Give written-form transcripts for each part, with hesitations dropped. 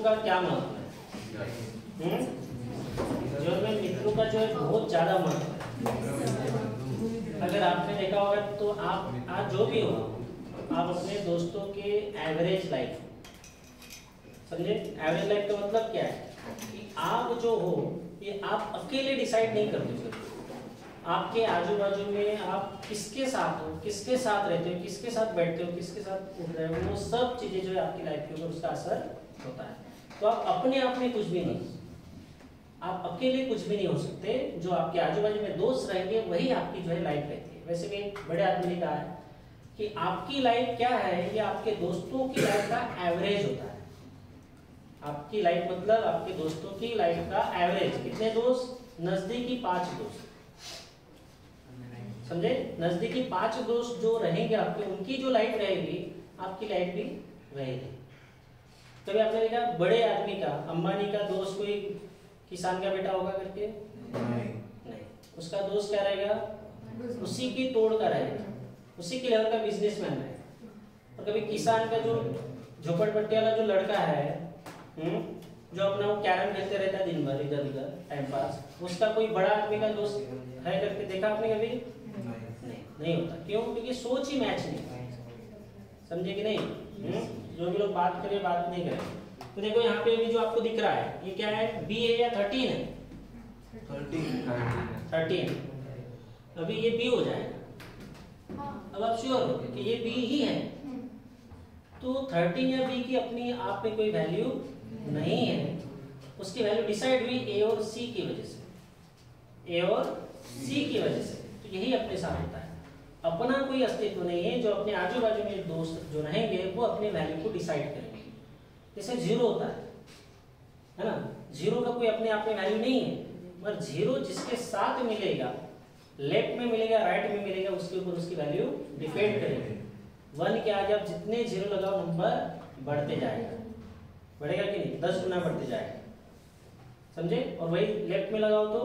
का क्या महत्व है? जीवन में मित्रों का जो है बहुत ज्यादा महत्व है। अगर आपने देखा होगा तो आप आज जो भी हो, आप अपने दोस्तों के एवरेज लाइफ, समझे? एवरेज लाइफ का मतलब क्या है कि आप जो हो ये आप अकेले डिसाइड नहीं करते हो। आपके आजू बाजू में आप किसके साथ हो, किसके साथ रहते हो, किसके साथ बैठते हो, किसके साथ उठ रहे हो, वो सब चीजें जो है आपकी लाइफ के ऊपर उसका असर होता है। तो आप अपने आप में कुछ भी नहीं, आप अकेले कुछ भी नहीं हो सकते। जो आपके आजू बाजू में दोस्त रहेंगे वही आपकी जो है लाइफ रहती है। वैसे भी एक बड़े आदमी ने कहा है कि आपकी लाइफ क्या है, ये आपके दोस्तों की लाइफ का एवरेज होता है। आपकी लाइफ मतलब आपके दोस्तों की लाइफ का एवरेज। कितने दोस्त? नजदीकी 5 दोस्त, समझे? नजदीकी 5 दोस्त जो रहेंगे आपके, उनकी जो लाइफ रहेगी आपकी लाइफ भी रहेगी। कभी आपने देखा बड़े आदमी का, अंबानी का दोस्त कोई किसान का बेटा होगा करके? नहीं। उसका दोस्त क्या रहेगा? उसी की तोड़ का रहेगा, उसी की लेवल का बिजनेसमैन रहेगा। और कभी किसान का जो झोपड़पट्टी वाला जो लड़का है, जो अपना वो कैरम खेलते रहता है दिन भर इधर उधर टाइम पास, उसका कोई बड़ा आदमी का दोस्त है करके देखा आपने कभी? नहीं होता। क्यों? क्योंकि सोच ही मैच नहीं, समझे कि नहीं? जो भी लोग बात करें बात नहीं करें। तो देखो यहाँ पे भी जो आपको दिख रहा है ये क्या है? बी है या 13 है? 13। अभी ये बी हो जाएगा। अब आप श्योर हो कि ये बी ही है, तो 13 या बी की अपनी आप में कोई वैल्यू नहीं है। उसकी वैल्यू डिसाइड हुई ए और सी की वजह से, ए और सी की वजह से। तो यही अपने साथ होता है, अपना कोई अस्तित्व नहीं है। जो अपने आजू बाजू में दोस्त जो रहेंगे वो अपने वैल्यू को डिसाइड करेंगे। जैसे जीरो होता है ना? जीरो का कोई अपने आप में वैल्यू नहीं है, मगर जीरो जिसके साथ मिलेगा, लेफ्ट में मिलेगा राइट में मिलेगा, उसके ऊपर उसकी वैल्यू डिपेंड करेगी। 1 के आगे आप जितने जीरो लगाओ नंबर बढ़ते जाएगा, बढ़ेगा कि नहीं? 10 गुना बढ़ते जाएगा, समझे? और वही लेफ्ट में लगाओ तो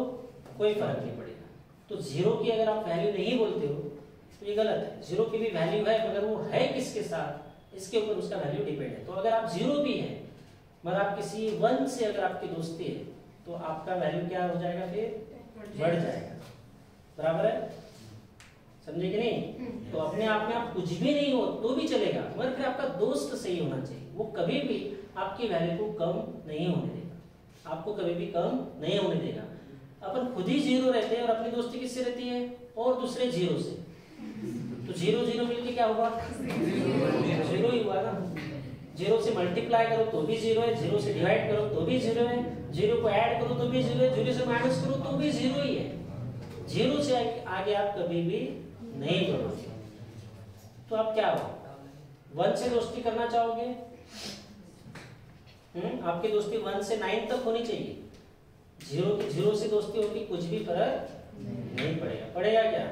कोई फर्क नहीं पड़ेगा। तो जीरो की अगर आप वैल्यू नहीं बोलते हो तो ये गलत है। जीरो की भी वैल्यू है, मगर वो है किसके साथ, इसके ऊपर उसका वैल्यू डिपेंड है। तो अगर आप जीरो भी है मगर आप किसी 1 से अगर आपकी दोस्ती है तो आपका वैल्यू क्या हो जाएगा? फिर बढ़ जाएगा। बराबर है, समझे कि नहीं? तो अपने आप में आप कुछ भी नहीं हो तो भी चलेगा, मगर फिर आपका दोस्त सही होना चाहिए। वो कभी भी आपकी वैल्यू को कम नहीं होने देगा, आपको कभी भी कम नहीं होने देगा। अपन खुद ही जीरो रहते हैं और अपनी दोस्ती किससे रहती है? और दूसरे जीरो से। तो जीरो जीरो मिलके क्या हुआ? जीरो ही हुआ ना। जीरो से मल्टीप्लाई करो तो भी जीरो है, जीरो से डिवाइड करो तो भी जीरो है, जीरो को ऐड करो तो भी जीरो है, जीरो से माइनस करो तो भी जीरो ही है। जीरो से आगे आप कभी भी नहीं बढ़ोगे। तो आप क्या हो? 1 से दोस्ती करना चाहोगे? आपकी दोस्ती 1 से 9 तक होनी चाहिए। जीरो से दोस्ती होगी कुछ भी फर्क नहीं पड़ेगा। पड़ेगा क्या?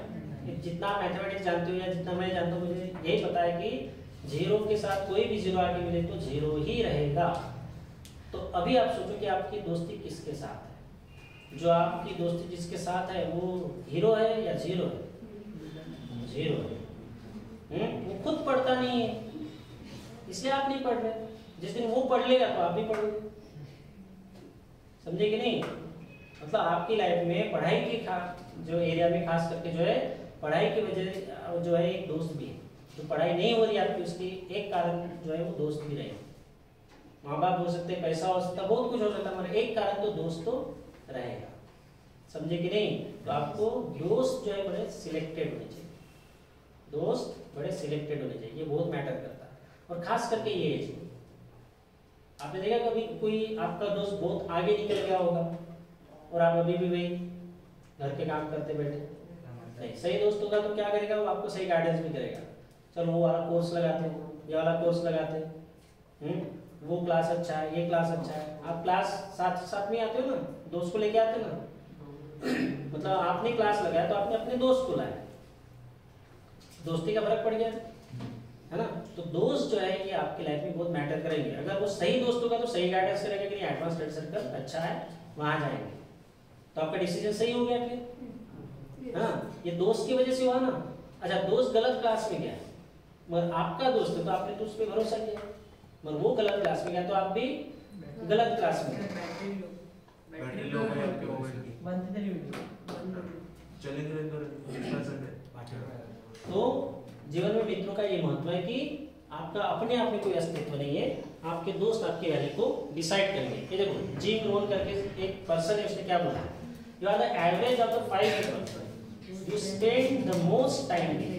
जितना आप मैथमेटिक्स जानते हो या जितना मैं जानता हूँ, मुझे यही पता है कि जीरो के साथ कोई भी जीरो आगे मिले तो जीरो ही रहेगा। तो अभी आप सोचो कि आपकी दोस्ती किसके साथ है? जो आपकी दोस्ती जिसके साथ है वो हीरो है या जीरो है? जीरो है। वो खुद पढ़ता नहीं है इसलिए आप नहीं पढ़ रहे। जिस दिन वो पढ़ लेगा तो आप भी पढ़ोगे, समझे कि नहीं? मतलब आपकी लाइफ में पढ़ाई के जो एरिया में खास करके जो है पढ़ाई की वजह जो है एक दोस्त भी है। जो पढ़ाई नहीं हो रही आपकी, उसकी एक कारण जो है वो दोस्त भी रहे। माँ बाप हो सकते, पैसा हो सकता, बहुत कुछ हो सकता, मगर एक कारण तो दोस्त तो रहेगा, समझे कि नहीं? तो आपको दोस्त जो है बड़े सिलेक्टेड होने चाहिए, दोस्त बड़े सिलेक्टेड होने चाहिए। ये बहुत मैटर करता है, और खास करके ये एज में। आपने देखा कभी कोई आपका दोस्त बहुत आगे निकल गया होगा और आप अभी भी वही घर के काम करते बैठे? नहीं, सही दोस्त होगा तो क्या करेगा? वो आपको सही गाइडेंस भी करेगा। चलो वो वाला कोर्स लगाते हैं, ये वाला कोर्स लगाते हैं, वो क्लास अच्छा है, ये क्लास अच्छा है। आप क्लास साथ में आते हो ना, दोस्त को लेके आते हो ना। मतलब आपने क्लास लगाया तो आपने अपने दोस्त को लाया, दोस्ती का फर्क पड़ गया, है ना? तो दोस्त जो है ये आपकी लाइफ में बहुत मैटर करेंगे। अगर वो सही दोस्त होगा तो सही गाइडेंस करेगा कि नहीं एडवांस स्टडी सर्कल अच्छा है, वहां जाएंगे, तो आपका डिसीजन सही हो गया फिर। हाँ, ये दोस्त की वजह से हुआ ना। अच्छा, दोस्त गलत क्लास में गया मगर आपका दोस्त है तो आपने तो उस पर भरोसा किया, मगर वो गलत क्लास में गया तो आप भी गलत क्लास में। बैटरी लो है आपके मोबाइल की, तो जीवन में मित्रों का ये महत्व है कि आपका अपने आप में कोई अस्तित्व नहीं है, आपके दोस्त आपकी वैल्यू को डिसाइड करेंगे। ये देखो जिम रोन करके एक पर्सन है, उसने क्या बोला, you are the average of the 5 people you spend the most time with,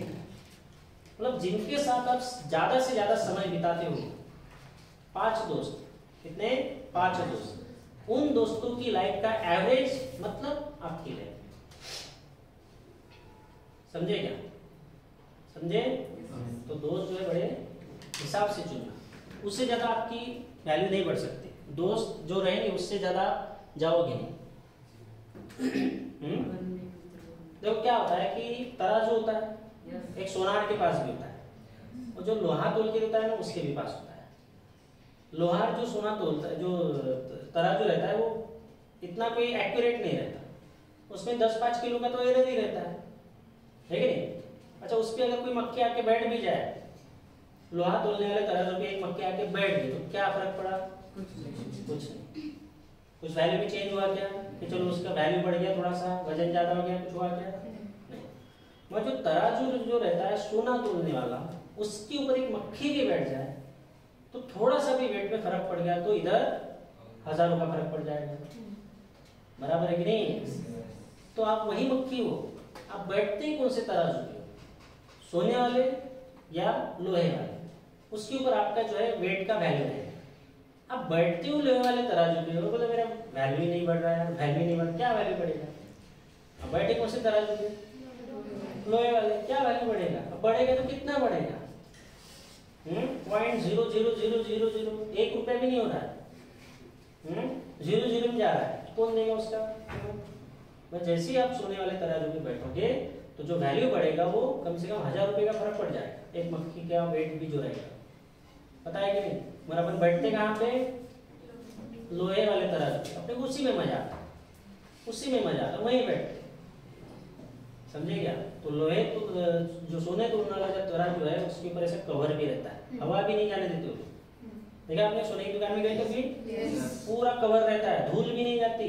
मतलब जिनके साथ आप ज्यादा से ज्यादा समय बिताते हो, 5 दोस्त, कितने, 5 दोस्त, उन दोस्तों की लाइफ का एवरेज मतलब आपकी लाइफ। समझे क्या, समझे? तो दोस्त जो है बड़े हिसाब से चुनना, उससे ज्यादा आपकी वैल्यू नहीं बढ़ सकती। दोस्त जो रहेंगे उससे ज्यादा जाओगे नहीं। देखो क्या होता है कि तराजू होता है, एक सोनार के पास भी होता है, और जो लोहा तोल के होता है ना उसके भी पास होता है। लोहार जो सोना तोलता है, जो तराजू रहता है, वो इतना कोई एक्यूरेट नहीं रहता, उसमें 10-5 किलो का तो एरर ही रहता है कि नहीं? अच्छा, उस पर अगर कोई मक्खी आके बैठ भी जाए, लोहा तोलने वाले तराजू पे एक मक्खी आके बैठ गई, तो क्या फर्क पड़ा? कुछ नहीं। कुछ वैल्यू भी चेंज हुआ क्या कि चलो उसका वैल्यू बढ़ गया, थोड़ा सा वजन ज्यादा हो गया, कुछ हुआ क्या? नहीं। मगर जो तराजू जो रहता है सोना तोलने वाला, उसके ऊपर एक मक्खी भी बैठ जाए तो थोड़ा सा भी वेट में फर्क पड़ गया तो इधर हजारों का फर्क पड़ जाएगा। बराबर है कि नहीं? तो आप वही मक्खी हो, आप बैठते ही कौन से तराजू पे, सोने वाले या लोहे वाले, उसके ऊपर आपका जो है वेट का वैल्यू है। आप बैठते हो लोहे वाले तराजू पे और बोले मेरा वैल्यू ही नहीं बढ़ रहा है, वैल्यू नहीं बढ़, क्या वैल्यू बढ़ेगा? अब बैठे कौन से तराजू पे, लोहे वाले, क्या वैल्यू बढ़ेगा? अब बढ़ेगा तो कितना बढ़ेगा? 0.00000, 1 रुपया भी नहीं हो रहा है, 0 में जा रहा है, कौन देगा उसका? बस जैसे ही आप सोने वाले तराजू पे बैठोगे तो जो वैल्यू बढ़ेगा वो कम से कम 1000 रुपये का फर्क पड़ जाएगा, एक मक्खी का वेट भी जो रहेगा। पता है कि नहीं? मगर अपन बैठते कहाँ पे, लोहे वाले तराजू, अपने उसी में मजा आता, उसी में मजा आता, वहीं बैठते। समझे क्या? तो लोहे तो जो सोने तोड़ने वाला जो तराजू है उसके ऊपर ऐसा कवर भी रहता है, हवा भी नहीं जाने देते हो। देखा आपने सोने की दुकान में गए तो भी पूरा कवर रहता है, धूल भी नहीं जाती,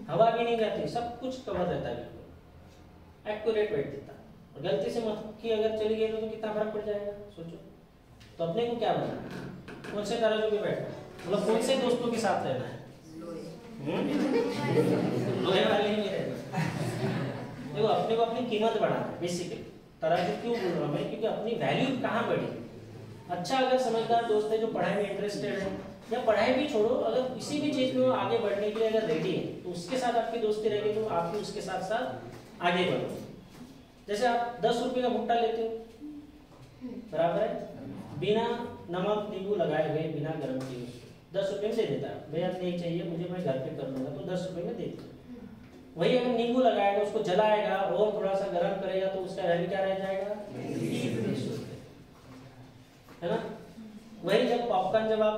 हवा भी नहीं जाती, सब कुछ कवर रहता है, बिल्कुल एक्यूरेट वेट देता है। और गलती से मक्खी अगर चली गई तो कितना फर्क पड़ जाएगा, सोचो। तो अपने को क्या बनना, कौन से तराजू पे बैठना, मतलब कौन से दोस्तों के साथ रहना है? लोहे वाले ही रहना। देखो अपने को अपनी कीमत बढ़ाना है बेसिकली। तराजू क्यों बोल रहा हूँ मैं, क्योंकि अपनी वैल्यू कहाँ बढ़ी। अच्छा अगर समझदार दोस्त है जो पढ़ाई में इंटरेस्टेड है, या पढ़ाई भी छोड़ो, अगर किसी भी चीज में वो आगे बढ़ने के लिए अगर रेडी है तो उसके साथ आपकी दोस्ती रहेगी, तो आप भी उसके साथ साथ आगे बढ़ो। जैसे आप 10 रुपये का भुट्टा लेते हो, बराबर है, बिना नमक नींबू लगाए हुए, बिना गर्म किए 10 रुपये में दे देता है, भैया नहीं चाहिए मुझे, मैं घर पे कर लूंगा, तो 10 रुपये में दे देता। वही अगर नींबू लगाएगा, उसको जलाएगा और थोड़ा सा गर्म करेगा तो उसका वैल्यू क्या रह जाएगा, 20 रुपये, है ना? वही जब पॉपकॉर्न जब आप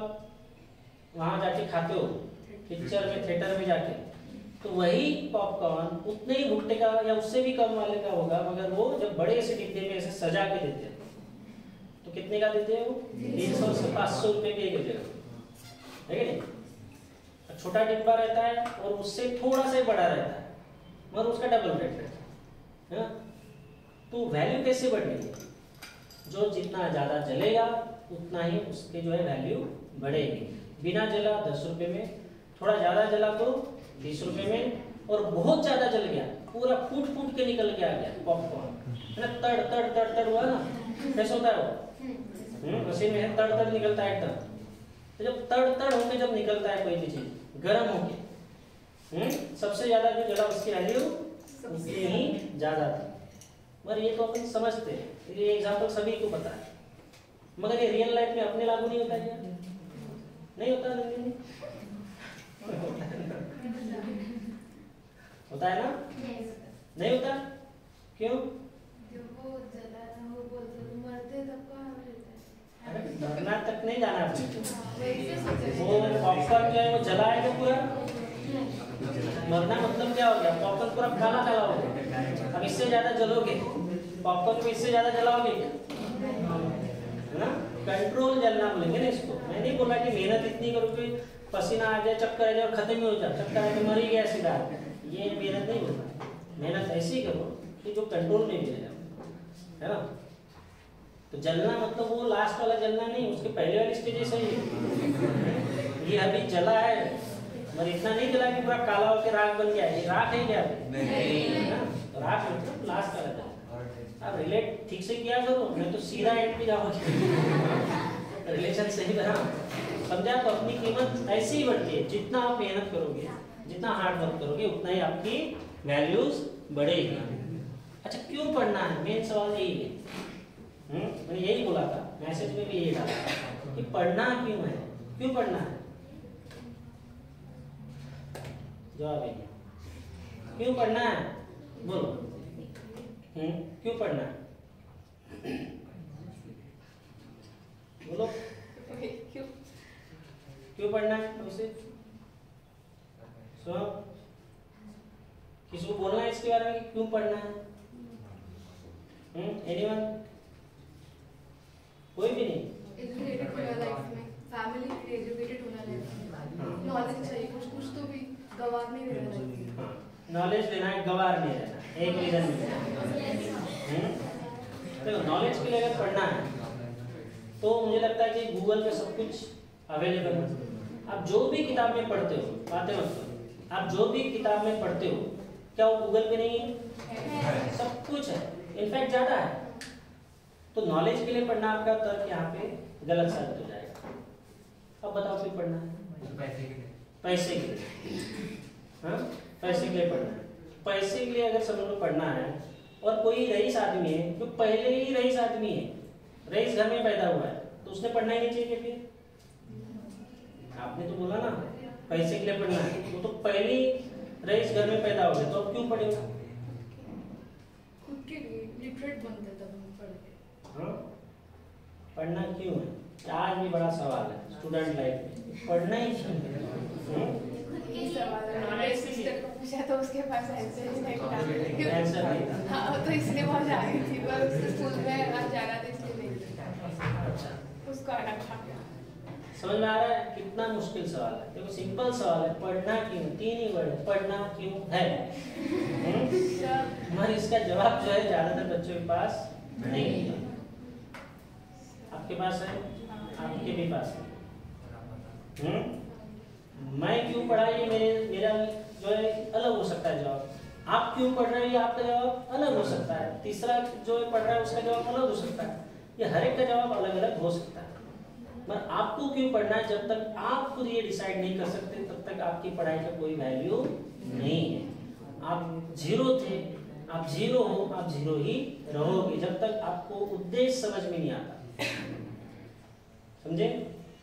वहां जाके खाते हो, पिक्चर में, थिएटर में जाके, तो वही पॉपकॉर्न उतने ही भुट्टे का या उससे भी कम वाले का होगा, मगर वो जब बड़े से डिब्बे में ऐसे सजा के देते हैं तो कितने का देते हैं वो? 300 से 500 रुपये की एक जगह, है कि नहीं? छोटा डिब्बा रहता है और उससे थोड़ा सा बड़ा रहता है, मगर उसका डबल रेट रहता है ना? तो वैल्यू कैसे बढ़ेगी? जो जितना ज्यादा जलेगा उतना ही उसके जो है वैल्यू बढ़ेगी। बिना जला 10 रुपये में, थोड़ा ज्यादा जला तो 20 रुपये में, और बहुत ज्यादा जल गया, पूरा फूट फूट के निकल के आ गया पॉपकॉर्न, है ना? तड़ तड़ तड़ तड़ हुआ ना, कैसे होता है वो? मशीन में तड़ तड़ निकलता है एकदम। तो जब तड़ तड़ होके जब निकलता है कोई भी चीज गर्म होके, सबसे ज्यादा जो जला उसकी वैल्यू उतनी ही ज्यादा थी। मगर ये तो अपन समझते हैं, ये एग्जांपल सभी को पता है, मगर ये रियल लाइफ में अपने लागू नहीं होता है, नहीं होता नहीं होता है ना? नहीं होता, क्यों? मरना तक नहीं जाना आपने, वो पॉपकॉर्न जो है वो जलाएगा पूरा, मरना मतलब क्या हो गया, पॉपकॉर्न पूरा काला काला हो गया। अब इससे ज्यादा जलोगे, पॉपकॉर्न को इससे ज्यादा जलाओगे क्या, है ना? कंट्रोल जलना बोलेंगे ना इसको। मैं नहीं बोला कि मेहनत इतनी करो कि पसीना आ जाए, चक्कर आ जाए और खत्म ही हो जाए, चक्कर आ के मर ही गया सीधा, ये मेहनत नहीं होता। मेहनत ऐसी करो कि जो कंट्रोल में भी रहे, है ना। तो जलना मतलब वो लास्ट वाला जलना नहीं, उसके पहले वाली स्टेज ऐसा ही है। ये अभी जला है मगर इतना नहीं जला कि पूरा काला होकर राख बन गया, ये राख है क्या? नहीं ना, तो राख मतलब लास्ट वाला जला। अब रिलेट ठीक से किया करो, नहीं तो सीधा एंड पे जाओगे। रिलेशन सही बना, समझा? तो अपनी कीमत ऐसे ही बढ़ती है, जितना आप मेहनत करोगे, जितना हार्ड वर्क करोगे, उतना ही आपकी वैल्यूज बढ़ेगी। अच्छा, क्यों पढ़ना है? मेन सवाल यही है। मैंने यही बोला था, मैसेज में भी यही डाला कि पढ़ना क्यों है, क्यों पढ़ना है? जवाब है क्यों पढ़ना है, बोलो। क्यों पढ़ना है, बोलो। क्यों पढ़ना है? उसे सुनो, किसी को बोलना है इसके बारे में कि क्यों पढ़ना है? एनीवन? कोई भी नहीं? एजुकेटेड होना लाइफ में, फैमिली के लिए एजुकेटेड होना लाइफ में, नॉलेज चाहिए, कुछ तो भी गवार नहीं रहना लाइफ में। नॉलेज लेना है, गवार नहीं रहना, एक रीजन देखो। नॉलेज के लिए अगर पढ़ना है तो मुझे लगता है कि गूगल पे सब कुछ अवेलेबल है। आप जो भी किताब में पढ़ते हो, बातें मत करो, आप जो भी किताब में पढ़ते हो क्या वो गूगल पे नहीं है? सब कुछ है, इनफैक्ट ज्यादा है। तो नॉलेज के लिए पढ़ना आपका तर्क यहाँ पे गलत साबित हो जाएगा। अब बताओ क्यों पढ़ना है? पैसे के लिए। हाँ, पैसे के लिए पढ़ना है। पैसे के लिए अगर समझ लो पढ़ना है और कोई रईस आदमी है जो पहले ही रईस आदमी है, रईस घर में पैदा हुआ है, तो उसने पढ़ना ही नहीं चाहिए क्या? फिर आपने तो बोला ना पैसे के लिए पढ़ना है, वो तो पहले ही रईस घर में पैदा हो गया, तो अब क्यों पढ़ेगा? खुद के लिए लिटरेट बनते तब हम पढ़ के। हाँ, पढ़ना क्यों है? आज भी बड़ा सवाल है स्टूडेंट लाइफ में, पढ़ना ही क्यों है? नॉलेज सिस्टम को पूछा तो उसके पास आंसर ही नहीं था। आंसर नहीं था। हाँ, तो इसलिए बहुत जा रही थी, पर उसके स्कूल में आज जा रहा था इसलिए नहीं था। अच्छा, उसको आना था। समझ में आ रहा है? कितना मुश्किल सवाल है। देखो सिंपल सवाल है, पढ़ना क्यों? 3 ही वर्ड है, पढ़ना क्यों है। मगर इसका जवाब जो है ज्यादातर बच्चों के पास नहीं है। आपके पास है, आपके भी पास है। मैं क्यों पढ़ा, ये मेरा जो है अलग हो सकता है जवाब। आप क्यों पढ़ रहे हैं, ये आपका जवाब अलग हो सकता है। तीसरा जो पढ़ रहा है उसका जवाब अलग हो सकता है। ये हर एक का जवाब अलग अलग हो सकता है। मगर आपको क्यों पढ़ना है, जब तक आप खुद ये डिसाइड नहीं कर सकते तब तक आपकी पढ़ाई का कोई वैल्यू नहीं है। आप जीरो थे, आप जीरो हो, आप जीरो ही रहोगे जब तक आपको उद्देश्य समझ में नहीं आता। समझे?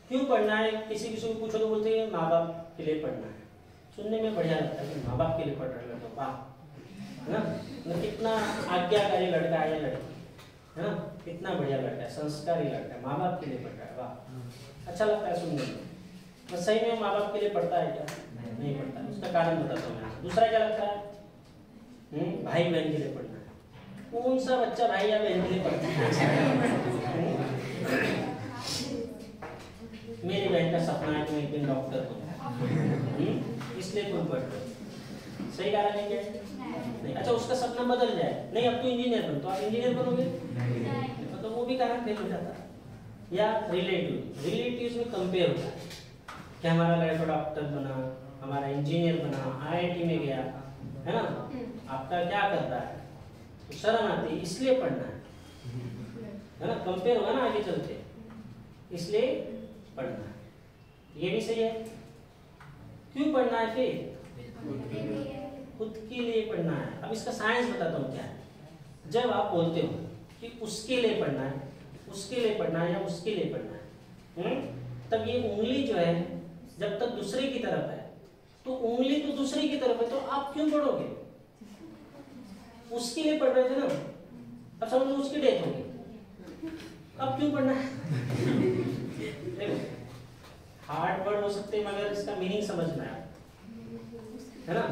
क्यों पढ़ना है? किसी को पूछो तो बोलते हैं माँ बाप के लिए पढ़ना है। सुनने में बढ़िया लगता है कि माँ बाप के लिए पढ़ रहे हो, वाह, है ना? मतलब कितना आज्ञाकारी लड़का है या लड़की, है ना? कितना बढ़िया लड़का है, संस्कारी लड़का है, माँ बाप के लिए पढ़ रहा है, वाह, अच्छा लगता है सुनने में। तो सही में माँ बाप के लिए पढ़ता है क्या? नहीं पढ़ता है। उसका कारण बताता हूँ मैं। दूसरा क्या लगता है? भाई बहन के लिए पढ़ना है। कौन सा बच्चा भाई या बहन के लिए पढ़ता है? मेरी बहन का सपना है कि मैं एक दिन डॉक्टर हूँ, इसलिए तुम पढ़ते हो। सही कारण है क्या? नहीं। अच्छा, उसका सपना बदल जाए, नहीं अब तो इंजीनियर बन, तो आप इंजीनियर बनोगे, तो वो भी कारण फेल हो जाता है। या रिलेटिव में कंपेयर होता है कि हमारा लड़का डॉक्टर बना, हमारा इंजीनियर बना, IIT में गया, है ना? आपका क्या कर रहा है? तो शर्म आती है, इसलिए पढ़ना है ना? कंपेयर होगा ना आगे चलते, इसलिए पढ़ना है। ये भी सही है। क्यों पढ़ना है? फिर खुद के लिए पढ़ना है। अब इसका साइंस बताता हूँ क्या है। जब आप बोलते हो कि उसके लिए पढ़ना है, उसके लिए पढ़ना है या उसके लिए पढ़ना है, तब ये उंगली जो है जब तक दूसरे की तरफ है, तो उंगली तो दूसरे की तरफ है, तो आप क्यों पढ़ोगे? उसके लिए पढ़ रहे थे ना, अब समझ लो उसकी डेथ होगी, अब क्यों पढ़ना है? देखो, हार्ड वर्ड हो सकते हैं मगर इसका मीनिंग समझना है ना?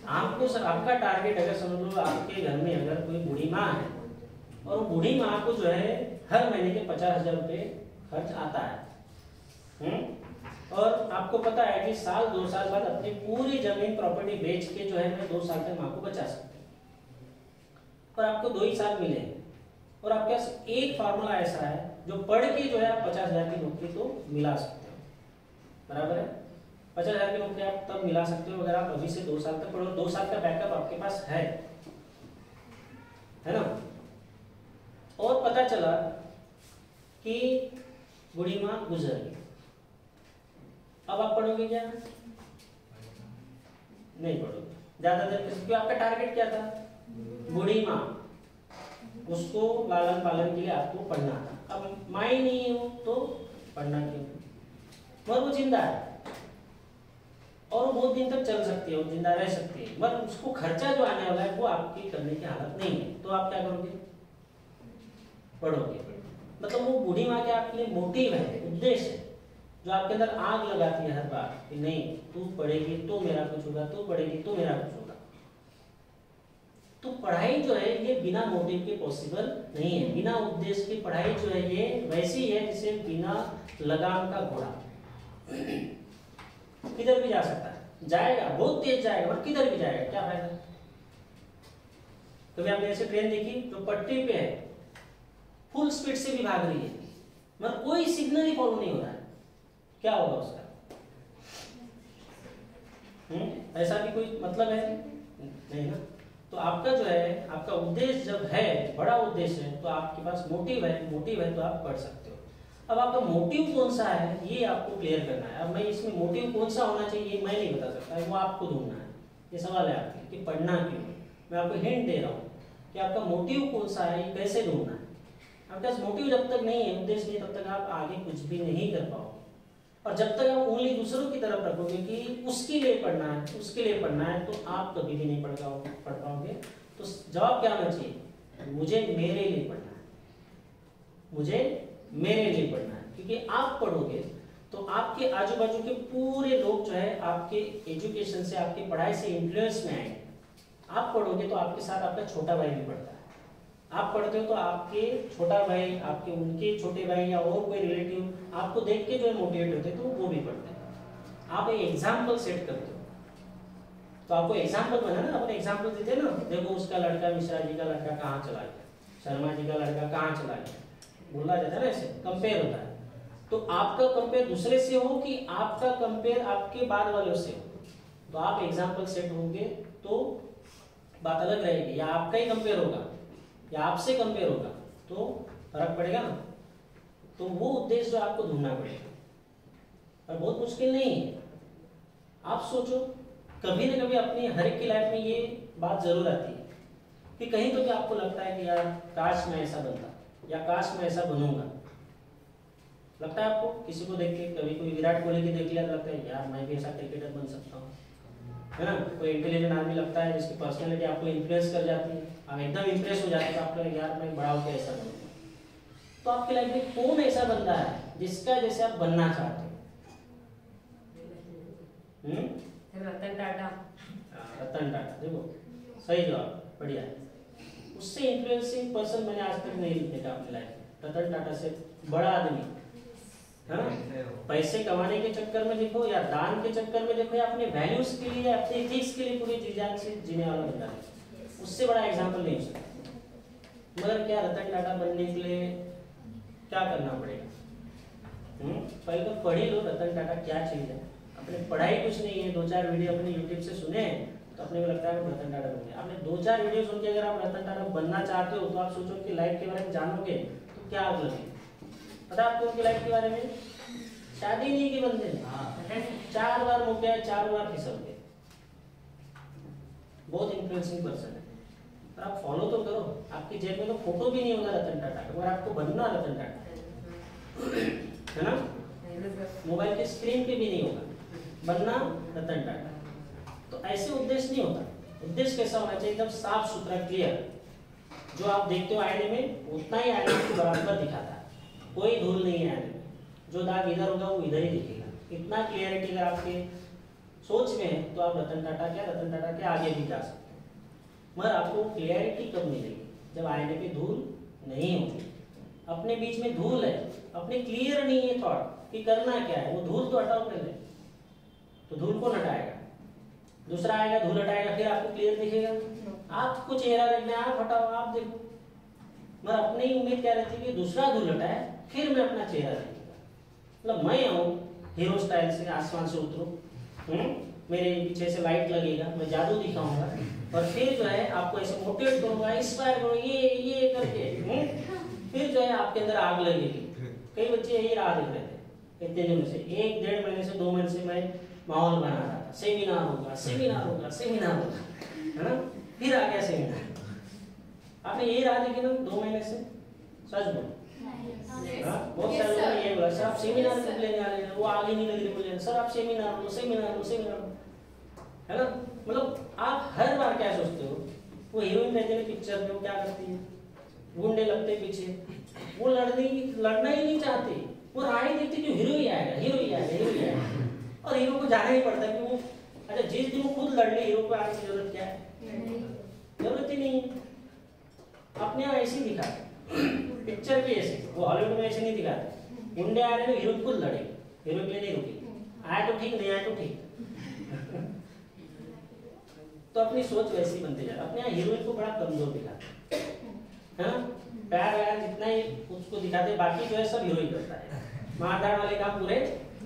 आपको आपका टारगेट अगर समझ लो आपके घर में अगर कोई बूढ़ी माँ है और बूढ़ी माँ को जो है हर महीने के 50,000 रुपये खर्च आता है, और आपको पता है कि साल 2 साल बाद अपनी पूरी जमीन प्रॉपर्टी बेच के जो है मैं 2 साल तक माँ को बचा सकते हैं। पर आपको 2 ही साल मिले और आपके पास एक फार्मूला ऐसा है जो पढ़ के जो है आप 50,000 की नौकरी तो मिला सकते हो, बराबर है। 50,000 की नौकरी आप तब मिला सकते हो अगर आप अभी से 2 साल तक पढ़ो। 2 साल का बैकअप आपके पास है ना। और पता चला कि बूढ़ी माँ गुजर गई, अब आप पढ़ोगे क्या? नहीं पढ़ोगे ज्यादा देर, क्योंकि आपका टारगेट क्या था? बूढ़ी माँ, उसको लालन पालन के लिए आपको पढ़ना था। अब माँ ही नहीं हो तो पढ़ना क्यों? मगर वो जिंदा है और वो बहुत दिन तक चल सकती है, वो जिंदा रह सकती है, मगर उसको खर्चा जो आने वाला है वो आपकी करने की हालत नहीं है, तो आप क्या करोगे? पढ़ोगे। मतलब वो बूढ़ी माँ के आपके लिए मोटिव है, उद्देश्य है, जो आपके अंदर आग लगाती है हर बार कि नहीं तू पढ़ेगी तो मेरा कुछ होगा, तू पढ़ेगी तो मेरा कुछ होगा। तो पढ़ाई जो है ये बिना मोटिव के पॉसिबल नहीं है। बिना उद्देश्य की पढ़ाई जो है ये वैसी है जैसे बिना लगाम का घोड़ा, किधर भी जा सकता है, जाएगा बहुत तेज जाएगा पर किधर भी जाएगा, क्या फायदा? कभी आपने ऐसे ट्रेन देखी जो पटरी पे है, फुल स्पीड से भी भाग रही है मगर कोई सिग्नल ही फॉलो नहीं हो रहा है, क्या होगा उसका? ऐसा भी कोई मतलब है नहीं ना। तो आपका जो है, आपका उद्देश्य जब है, बड़ा उद्देश्य है, तो आपके पास मोटिव है तो आप पढ़ सकते हो। अब आपका मोटिव कौन सा है ये आपको क्लियर करना है। अब मैं इसमें मोटिव कौन सा होना चाहिए ये मैं नहीं बता सकता, वो आपको ढूंढना है। ये सवाल है आपके कि पढ़ना क्यों। मैं आपको हिंट दे रहा हूँ कि आपका मोटिव कौन सा है, ये कैसे ढूंढना है। आपके पास मोटिव जब तक नहीं है, उद्देश्य नहीं, तब तक आप आगे कुछ भी नहीं कर पाओगे। और जब तक आप उंगली दूसरों की तरफ रखोगे कि उसके लिए पढ़ना है, उसके लिए पढ़ना है, तो आप कभी भी नहीं पढ़ पाओगे। तो जवाब क्या होना चाहिए? मुझे मेरे लिए पढ़ना है, मुझे मेरे लिए पढ़ना है। क्योंकि आप पढ़ोगे तो आपके आजू बाजू के पूरे लोग जो है आपके एजुकेशन से, आपकी पढ़ाई से इन्फ्लुएंस में आएंगे। आप पढ़ोगे तो आपके साथ आपका छोटा भाई भी पढ़ता है। आप पढ़ते हो तो आपके छोटा भाई, आपके उनके छोटे भाई या और कोई रिलेटिव आपको देख के जो है मोटिवेट होते हैं, तो वो भी पढ़ते हैं। आप एक एग्जाम्पल सेट करते हो, तो आपको एग्जाम्पल बनाना, अपने एग्जाम्पल देते हैं ना, देखो उसका लड़का, मिश्रा जी का लड़का कहाँ चला गया, शर्मा जी का लड़का कहाँ चला गया, बोला जाता है ना, ऐसे कंपेयर होता है। तो आपका कंपेयर दूसरे से हो कि आपका कंपेयर आपके बाद वालों से हो, तो आप एग्जाम्पल सेट होंगे तो बात अलग रहेगी। या आपका ही कंपेयर होगा या आपसे कंपेयर होगा तो फर्क पड़ेगा ना। तो वो उद्देश्य जो आपको ढूंढना पड़ेगा और बहुत मुश्किल नहीं है। आप सोचो, कभी ना कभी अपनी हर एक की लाइफ में ये बात जरूर आती है कि कहीं तो भी आपको लगता है कि यार काश मैं ऐसा बनता या काश मैं ऐसा बनूंगा। लगता है आपको? किसी को देख के, कभी कोई विराट कोहली की देख लिया तो लगता है यार मैं भी ऐसा क्रिकेटर बन सकता हूँ, है ना। कोई इंटेलिजेंट आदमी लगता है जिसकी पर्सनैलिटी आपको इन्फ्लुएंस कर जाती है, आप एकदम इंप्रेस हो जाते हैं, तो आपको यार मैं बड़ा होकर ऐसा बनूंगा। तो आपकी लाइफ में कौन ऐसा बंदा है जिसका जैसे आप बनना चाहते हो? रतन टाटा। रतन टाटा, देखो सही जवाब, बढ़िया है। उससे इन्फ्लुएंसिंग पर्सन मैंने आज तक नहीं देखा अपनी लाइफ में। रतन टाटा से बड़ा आदमी, है ना, पैसे कमाने के चक्कर में देखो या दान के चक्कर में देखो या अपने वैल्यूज के लिए, अपने एथिक्स के लिए पूरी जी-जान से जीने वाला बंदा है, उससे बड़ा एग्जाम्पल नहीं हो सकता। मगर क्या रतन टाटा बनने के लिए क्या करना पड़ेगा? पहले तो पढ़ ही लो रतन टाटा क्या चीज है। अपने पढ़ाई कुछ नहीं है, 2-4 वीडियो अपने यूट्यूब से सुने तो अपने को लगता है रतन टाटा बन गया। आपने 2-4 वीडियो सुन के अगर आप रतन टाटा बनना चाहते हो तो आप सोचो कि लाइफ के बारे में जानोगे तो क्या लगेगा। पता है आपको उनकी लाइफ के बारे में? शादी नहीं की बंदे ने 4 बार मुक्के, 4 बार फिसल गए। बहुत इन्फ्लुएंसिंग पर्सन है, पर आप फॉलो तो करो। आपकी जेब में तो फोटो भी नहीं होगा रतन टाटा का, मगर आपको बनना रतन टाटा, है ना। मोबाइल के स्क्रीन पे भी नहीं होगा, बनना रतन टाटा। तो ऐसे उद्देश्य नहीं होता। उद्देश्य कैसा होना चाहिए? एकदम साफ सुथरा, क्लियर। जो आप देखते हो आईने में उतना ही आईने को बराबर दिखाता है, कोई धूल नहीं है आईने में। जो दाग इधर होगा वो इधर ही दिखेगा। इतना क्लियरिटी अगर आपके सोच में है तो आप रतन टाटा के आगे भी जा सकते हो। मगर आपको क्लियरिटी कब मिलेगी? जब आईने पे धूल नहीं होगी, अपने बीच में धूल है, अपने क्लियर नहीं है थॉट, कि करना क्या है। वो धूल तो हटाओ पहले, तो धूल कौन हटाएगा? दूसरा आएगा धूल हटाएगा, फिर आपको क्लियर दिखेगा। आपको चेहरा देखना है, आप हटाओ, आप देखो। मगर अपनी उम्मीद क्या रहती है कि दूसरा धूल हटाए फिर मैं अपना चेहरा देखूंगा। मतलब मैं आऊँ हीरो स्टाइल से, आसमान से उतरूं, मेरे पीछे से लाइट लगेगा, मैं जादू दिखाऊंगा और फिर जो है आपको ऐसे मोटिवेट करूंगा, इंस्पायर करूंगा, ये करके फिर जो है आपके अंदर आग लगेगी। कई बच्चे यही राह देख रहे थे इतने दिनों से, 1-1.5 महीने से 2 महीने से मैं माहौल बना रहा था, सेमिनार होगा, है ना। फिर आ गया सेमिनार। आपने यही राह देखी ना 2 महीने से? सच बोलो। बहुत सारे लोगों ने ये बोला सर आप सेमिनार कब लेने वाले हैं, वो आगे नहीं लग रही बोले सर आप सेमिनार लो, है ना। मतलब आप हर बार क्या सोचते हो, वो हीरोइन रहते हैं पिक्चर में, वो क्या करती है, गुंडे लगते पीछे, वो लड़ना ही नहीं चाहते, वो राह ही देखते कि हीरो ही आएगा और हीरो को जाना ही पड़ता है कि वो अच्छा जिस दिन वो खुद लड़ ले हीरो को आने की जरूरत क्या है? जरूरत ही नहीं। अपने यहाँ ऐसे ही दिखाते पिक्चर भी ऐसे, वो हॉलीवुड में ऐसे नहीं दिखाते। गुंडे आ रहे हैं हीरो खुद लड़े, हीरो के लिए नहीं रुके, आया तो ठीक नहीं आया तो ठीक। तो अपनी सोच वैसी बनते जा रहा है। अपने यहाँ हीरोइन को बड़ा कमजोर दिखाते है ना, प्यार व्यार जितना ही उसको दिखाते, बाकी जो है सब हीरो ही करता है, मारधाड़ वाले काम पूरे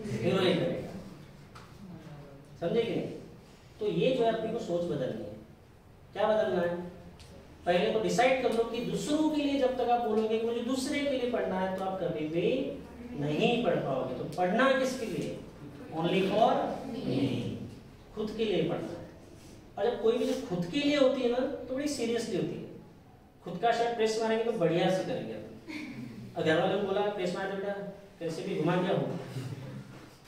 हीरो ही करेगा, समझे कि नहीं। तो ये जो है अपनी को सोच बदलनी है। क्या बदलना है? पहले तो डिसाइड कर लो कि दूसरों के लिए जब तक आप बोलोगे कि मुझे दूसरे के लिए पढ़ना है तो आप कभी भी नहीं पढ़ पाओगे। तो पढ़ना किसके लिए? ओनली फॉर मी, खुद के लिए पढ़ना है। और जब कोई भी चीज खुद के लिए होती है ना तो बड़ी सीरियसली होती है। खुद का शर्ट प्रेस मारेंगे तो बढ़िया से करेंगे। और घर वालों ने बोला प्रेस मार बेटा, कैसे भी घुमा दिया हो,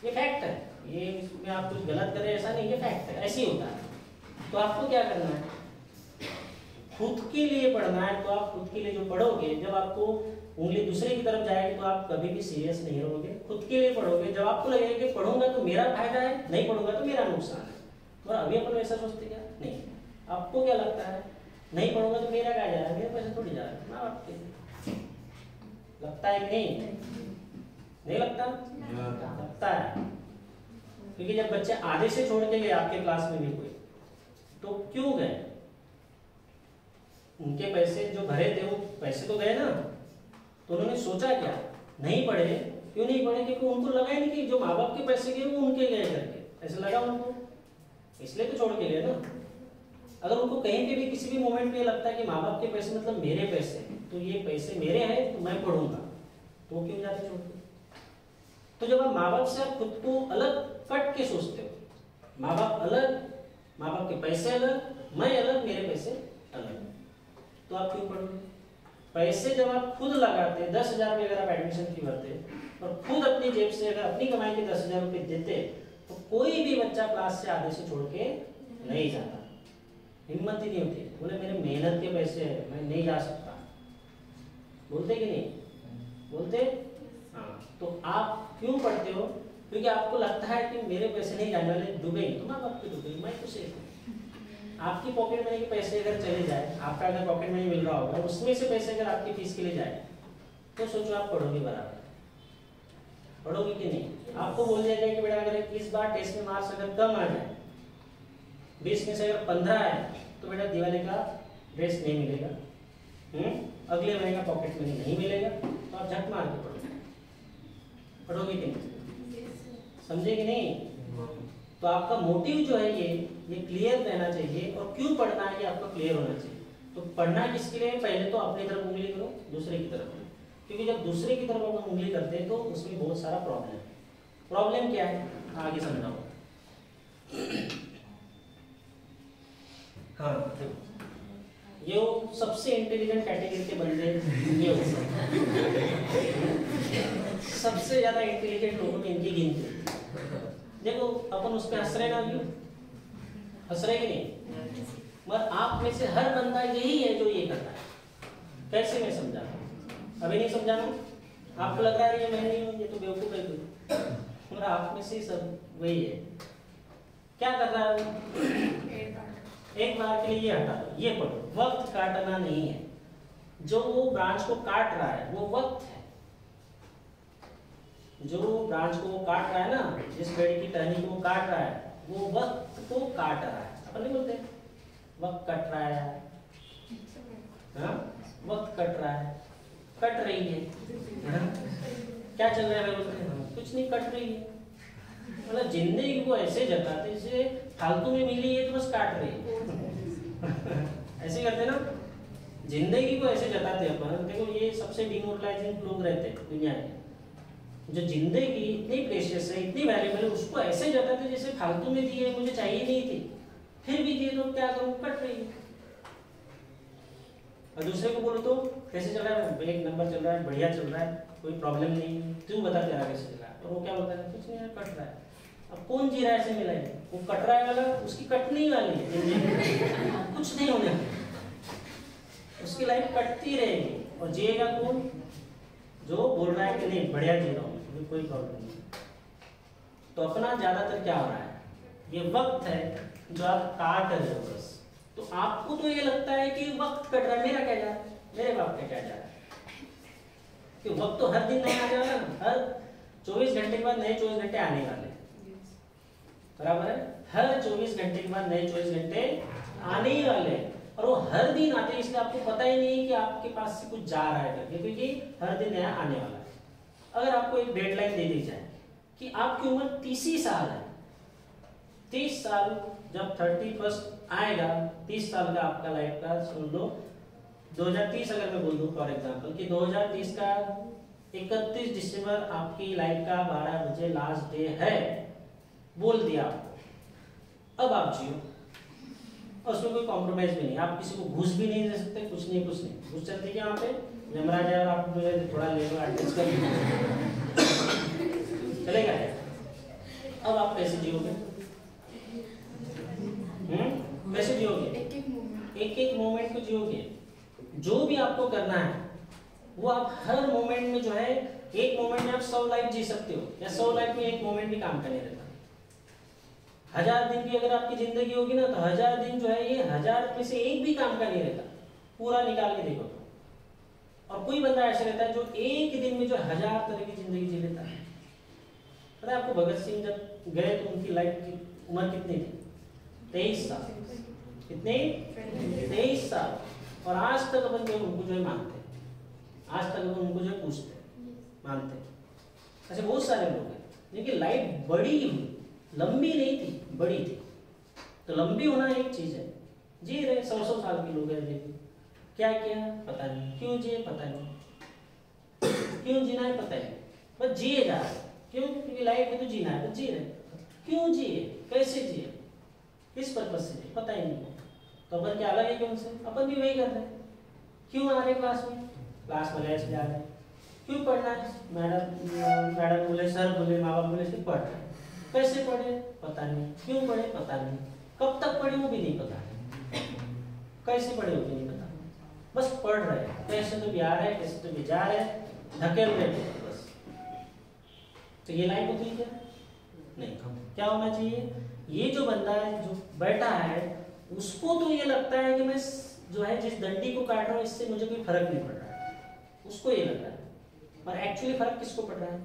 ये फैक्ट है, ये इसमें आप कुछ गलत करें ऐसा नहीं, ये फैक्ट है, ऐसे ही होता है। तो आपको क्या करना है? खुद के लिए पढ़ना है। तो आप खुद के लिए जो पढ़ोगे, जब आपको उंगली दूसरे की तरफ जाएगी तो आप कभी भी सीरियस नहीं रहोगे। खुद के लिए पढ़ोगे, जब आपको लगेगा कि पढ़ूंगा तो मेरा फायदा है, नहीं पढ़ूंगा तो मेरा नुकसान है। और अभी अपन ऐसा सोचते क्या? नहीं। आपको क्या लगता है? नहीं पढ़ूंगा तो मेरा क्या जा रहा है, मेरे पैसे थोड़ी जा रहे हैं, माँ बाप के। लगता है कि नहीं लगता? लगता है। क्योंकि जब बच्चे आधे से छोड़ के गए आपके क्लास में भी कोई, तो क्यों गए? उनके पैसे जो भरे थे वो पैसे तो गए ना। तो उन्होंने सोचा क्या? नहीं पढ़े। क्यों नहीं पढ़े? क्योंकि उनको लगा ही नहीं कि जो माँ बाप के पैसे गए वो उनके गए करके, ऐसा लगा उनको, इसलिए तो छोड़ के गए ना। अगर उनको कहीं पे भी किसी भी मोमेंट पे लगता है कि माँ बाप के पैसे मतलब मेरे पैसे, तो ये पैसे मेरे हैं तो मैं पढ़ूंगा, तो क्यों जाते छोड़ के? तो जब आप माँ बाप से आप खुद को अलग कट के सोचते हो, माँ बाप अलग, माँ बाप के पैसे अलग, मैं अलग, मेरे पैसे अलग, तो आप क्यों पढ़ोगे? पैसे जब आप खुद लगाते, 10,000 रुपये अगर आप एडमिशन फी भरते और खुद अपनी जेब से अगर अपनी कमाई के 10,000 रुपये देते, तो कोई भी बच्चा क्लास से आधे से छोड़ के नहीं जाता। हिम्मत ही नहीं होती, बोले मेरे मेहनत के पैसे हैं, मैं नहीं जा सकता। बोलते कि नहीं बोलते? हाँ। तो आप क्यों पढ़ते हो? क्योंकि आपको लगता है कि मेरे पैसे नहीं जाने वाले, डूबेंगे, तुम्हारे बाप के डूबेंगे, मैं तो सेफ हूँ। आपकी पॉकेट मनी के पैसे अगर चले जाए, आपका अगर पॉकेट मनी मिल रहा होगा, उसमें से पैसे अगर आपकी फीस के लिए जाए, तो सोचो आप पढ़ोगे बराबर? पढ़ोगे कि नहीं? आपको बोल दिया जाए कि बेटा अगर इस बार टेस्ट में मार्क्स अगर कम आ जाए, 20 में से अगर 15 आए, तो बेटा दिवाली का ड्रेस नहीं मिलेगा, अगले महीने का पॉकेट मनी नहीं मिलेगा, तो आप झट मार के पढ़ोगे कि नहीं? समझे कि नहीं? तो आपका मोटिव जो है ये क्लियर रहना चाहिए, और क्यों पढ़ना है ये आपको क्लियर होना चाहिए। तो पढ़ना किसके लिए? पहले तो अपनी तरफ उंगली करो, दूसरे की तरफ, क्योंकि जब दूसरे की तरफ आप उंगली करते हैं तो उसमें बहुत सारा प्रॉब्लम है। प्रॉब्लम क्या है आगे समझाओ। हाँ देखो, ये वो सबसे इंटेलिजेंट कैटेगरी के बंदे ये होते हैं, सबसे ज्यादा इंटेलिजेंट लोगों में इनकी गिनती। देखो अपन उस पर हंस रहे ना, क्यों हंस रहे कि नहीं? मगर आप में से हर बंदा यही है जो ये करता है। कैसे मैं समझा? अभी नहीं समझाना? आपको लग रहा है ये मैं नहीं हूँ, ये तो बेवकूफ है कोई, मगर आप में से सब वही है। क्या कर रहा है? एक बार के लिए ये हटा दो, ये पढ़ो, वक्त काटना नहीं है। जो वो ब्रांच को काट रहा है वो वक्त है, जो ब्रांच को वो काट रहा है ना, जिस पेड़ की टहनी को वो काट रहा है, वो वक्त को काट रहा है। अपन नहीं बोलते वक्त कट रहा है, हाँ वक्त कट रहा है, कट रही है, क्या चल रहा है बोलते हैं, कुछ नहीं, कट रही है। मतलब जिंदगी को ऐसे जताते जैसे फालतू में मिली है तो बस काट रही है। ऐसे करते ना जिंदगी को, ऐसे जताते अपन। देखो ये सबसे डिमोरलाइजिंग लोग रहते हैं दुनिया में, जो जिंदगी इतनी प्रेशियस है, इतनी वैल्यूबल है, उसको ऐसे जताते जैसे फालतू में दी है, मुझे चाहिए नहीं थी, फिर भी दिए तो क्या करूं, कट रही है। और दूसरे को बोलो तो कैसे चल रहा है, एक नंबर चल रहा है, बढ़िया चल रहा है, कोई प्रॉब्लम नहीं, तू बता तेरा कैसे चल रहा है, और वो क्या बोलता है, कुछ नहीं है, कट रहा है। अब कौन जी रहा है ऐसे मिला है, वो कट रहा है वाला, उसकी कटनी वाली है, कुछ नहीं होने, उसकी लाइफ कटती रहेगी। और जिएगा कौन, जो बोल रहा है कि नहीं बढ़िया जी रहा हूँ, मुझे कोई प्रॉब्लम नहीं। तो अपना ज्यादातर क्या हो रहा है, ये वक्त है जो आप काट रहे हो बस। तो आपको तो ये लगता है कि वक्त कट रहा है, मेरा क्या जा रहा है, मेरे बाप का क्या जा रहा है, कि वक्त तो हर दिन नया आ जाएगा ना, हर 24 घंटे के बाद नए 24 घंटे आने वाले, बराबर है, हर 24 घंटे के बाद नए 24 घंटे आने ही वाले, और वो हर दिन आते हैं, इसलिए आपको पता ही नहीं कि आपके पास से कुछ जा रहा है करके, क्योंकि हर दिन नया आने वाला है। अगर आपको एक डेडलाइन दे दी जाए कि आपकी उम्र 30 ही साल है, 30 साल जब 31 आएगा, 30 साल का आपका लाइफ का, सुन लो 2030 अगर मैं बोल दूं फॉर एग्जांपल कि 2030 का 31 दिसंबर आपकी लाइफ का 12 बजे लास्ट डे है, बोल दिया आपको, अब आप जियो, और उसमें कोई कॉम्प्रोमाइज भी नहीं, आप किसी को घूस भी नहीं दे सकते, कुछ नहीं, घूस चलती है यहाँ पे, यमराज है, आप थोड़ा ले लो, एडजस्ट कर लो, चलेगा क्या? अब आप कैसे जियोगे, कैसे जियोगे, एक एक मोमेंट को जियोगे। जो भी आपको करना है वो आप हर मोमेंट में जो है, एक मोमेंट में आप 100 लाइफ जी सकते हो, या 100 लाइफ में एक मोमेंट भी काम करने रहता। 1000 दिन की अगर आपकी जिंदगी होगी ना, तो 1000 दिन जो है, ये 1000 में से एक भी काम का नहीं रहता, पूरा निकाल के देखो तो। और कोई बंदा ऐसा रहता है जो एक दिन में जो 1000 तरह की जिंदगी जी लेता है। पता है आपको, भगत सिंह जब गए तो उनकी लाइफ की उम्र कितनी थी, 23 साल, कितने, 23 साल, और आज तक अपन जो उनको जो है मानते, आज तक अपन उनको जो है पूछते, मानते। ऐसे बहुत सारे लोग हैं जिनकी लाइफ बड़ी हुई, लंबी नहीं थी, बड़ी थी। तो लंबी होना एक चीज है, जी रहे 100 साल के लोग हैं, क्या किया पता नहीं, क्यों जिए पता नहीं, क्यों जीना है पता नहीं, बस जिए जा रहे, क्यों, क्योंकि लाइफ में तो जीना है, बस जी रहे, क्यों जिए, कैसे जिए, किस पर्पज से जिए, पता ही नहीं। तो अपन क्या अलग है कि उनसे, अपन भी वही कर रहे हैं, क्यों आ रहे क्लास में, क्लास में ऐसे जा रहे हैं, क्यों पढ़ना है, मैडम बोले, सर बोले, माँ बाप बोले, क्यों पढ़ रहे हैं, कैसे पढ़े पता नहीं, क्यों पढ़े पता नहीं, कब तक पढ़े वो भी नहीं पता, कैसे पढ़े वो भी नहीं पता, बस पढ़ रहे हैं, कैसे तो भी आ रहे हैं, कैसे तो भी जा रहे हैं, धकेल रहे हैं बस। तो ये लाइफ होती है क्या, नहीं, क्या होना चाहिए, ये जो बंदा है जो बैठा है, उसको तो ये लगता है कि मैं जो है जिस डंडी को काट रहा हूँ इससे मुझे कोई फर्क नहीं पड़ रहा है, उसको ये लग रहा है, और एक्चुअली फर्क किसको पड़ रहा है,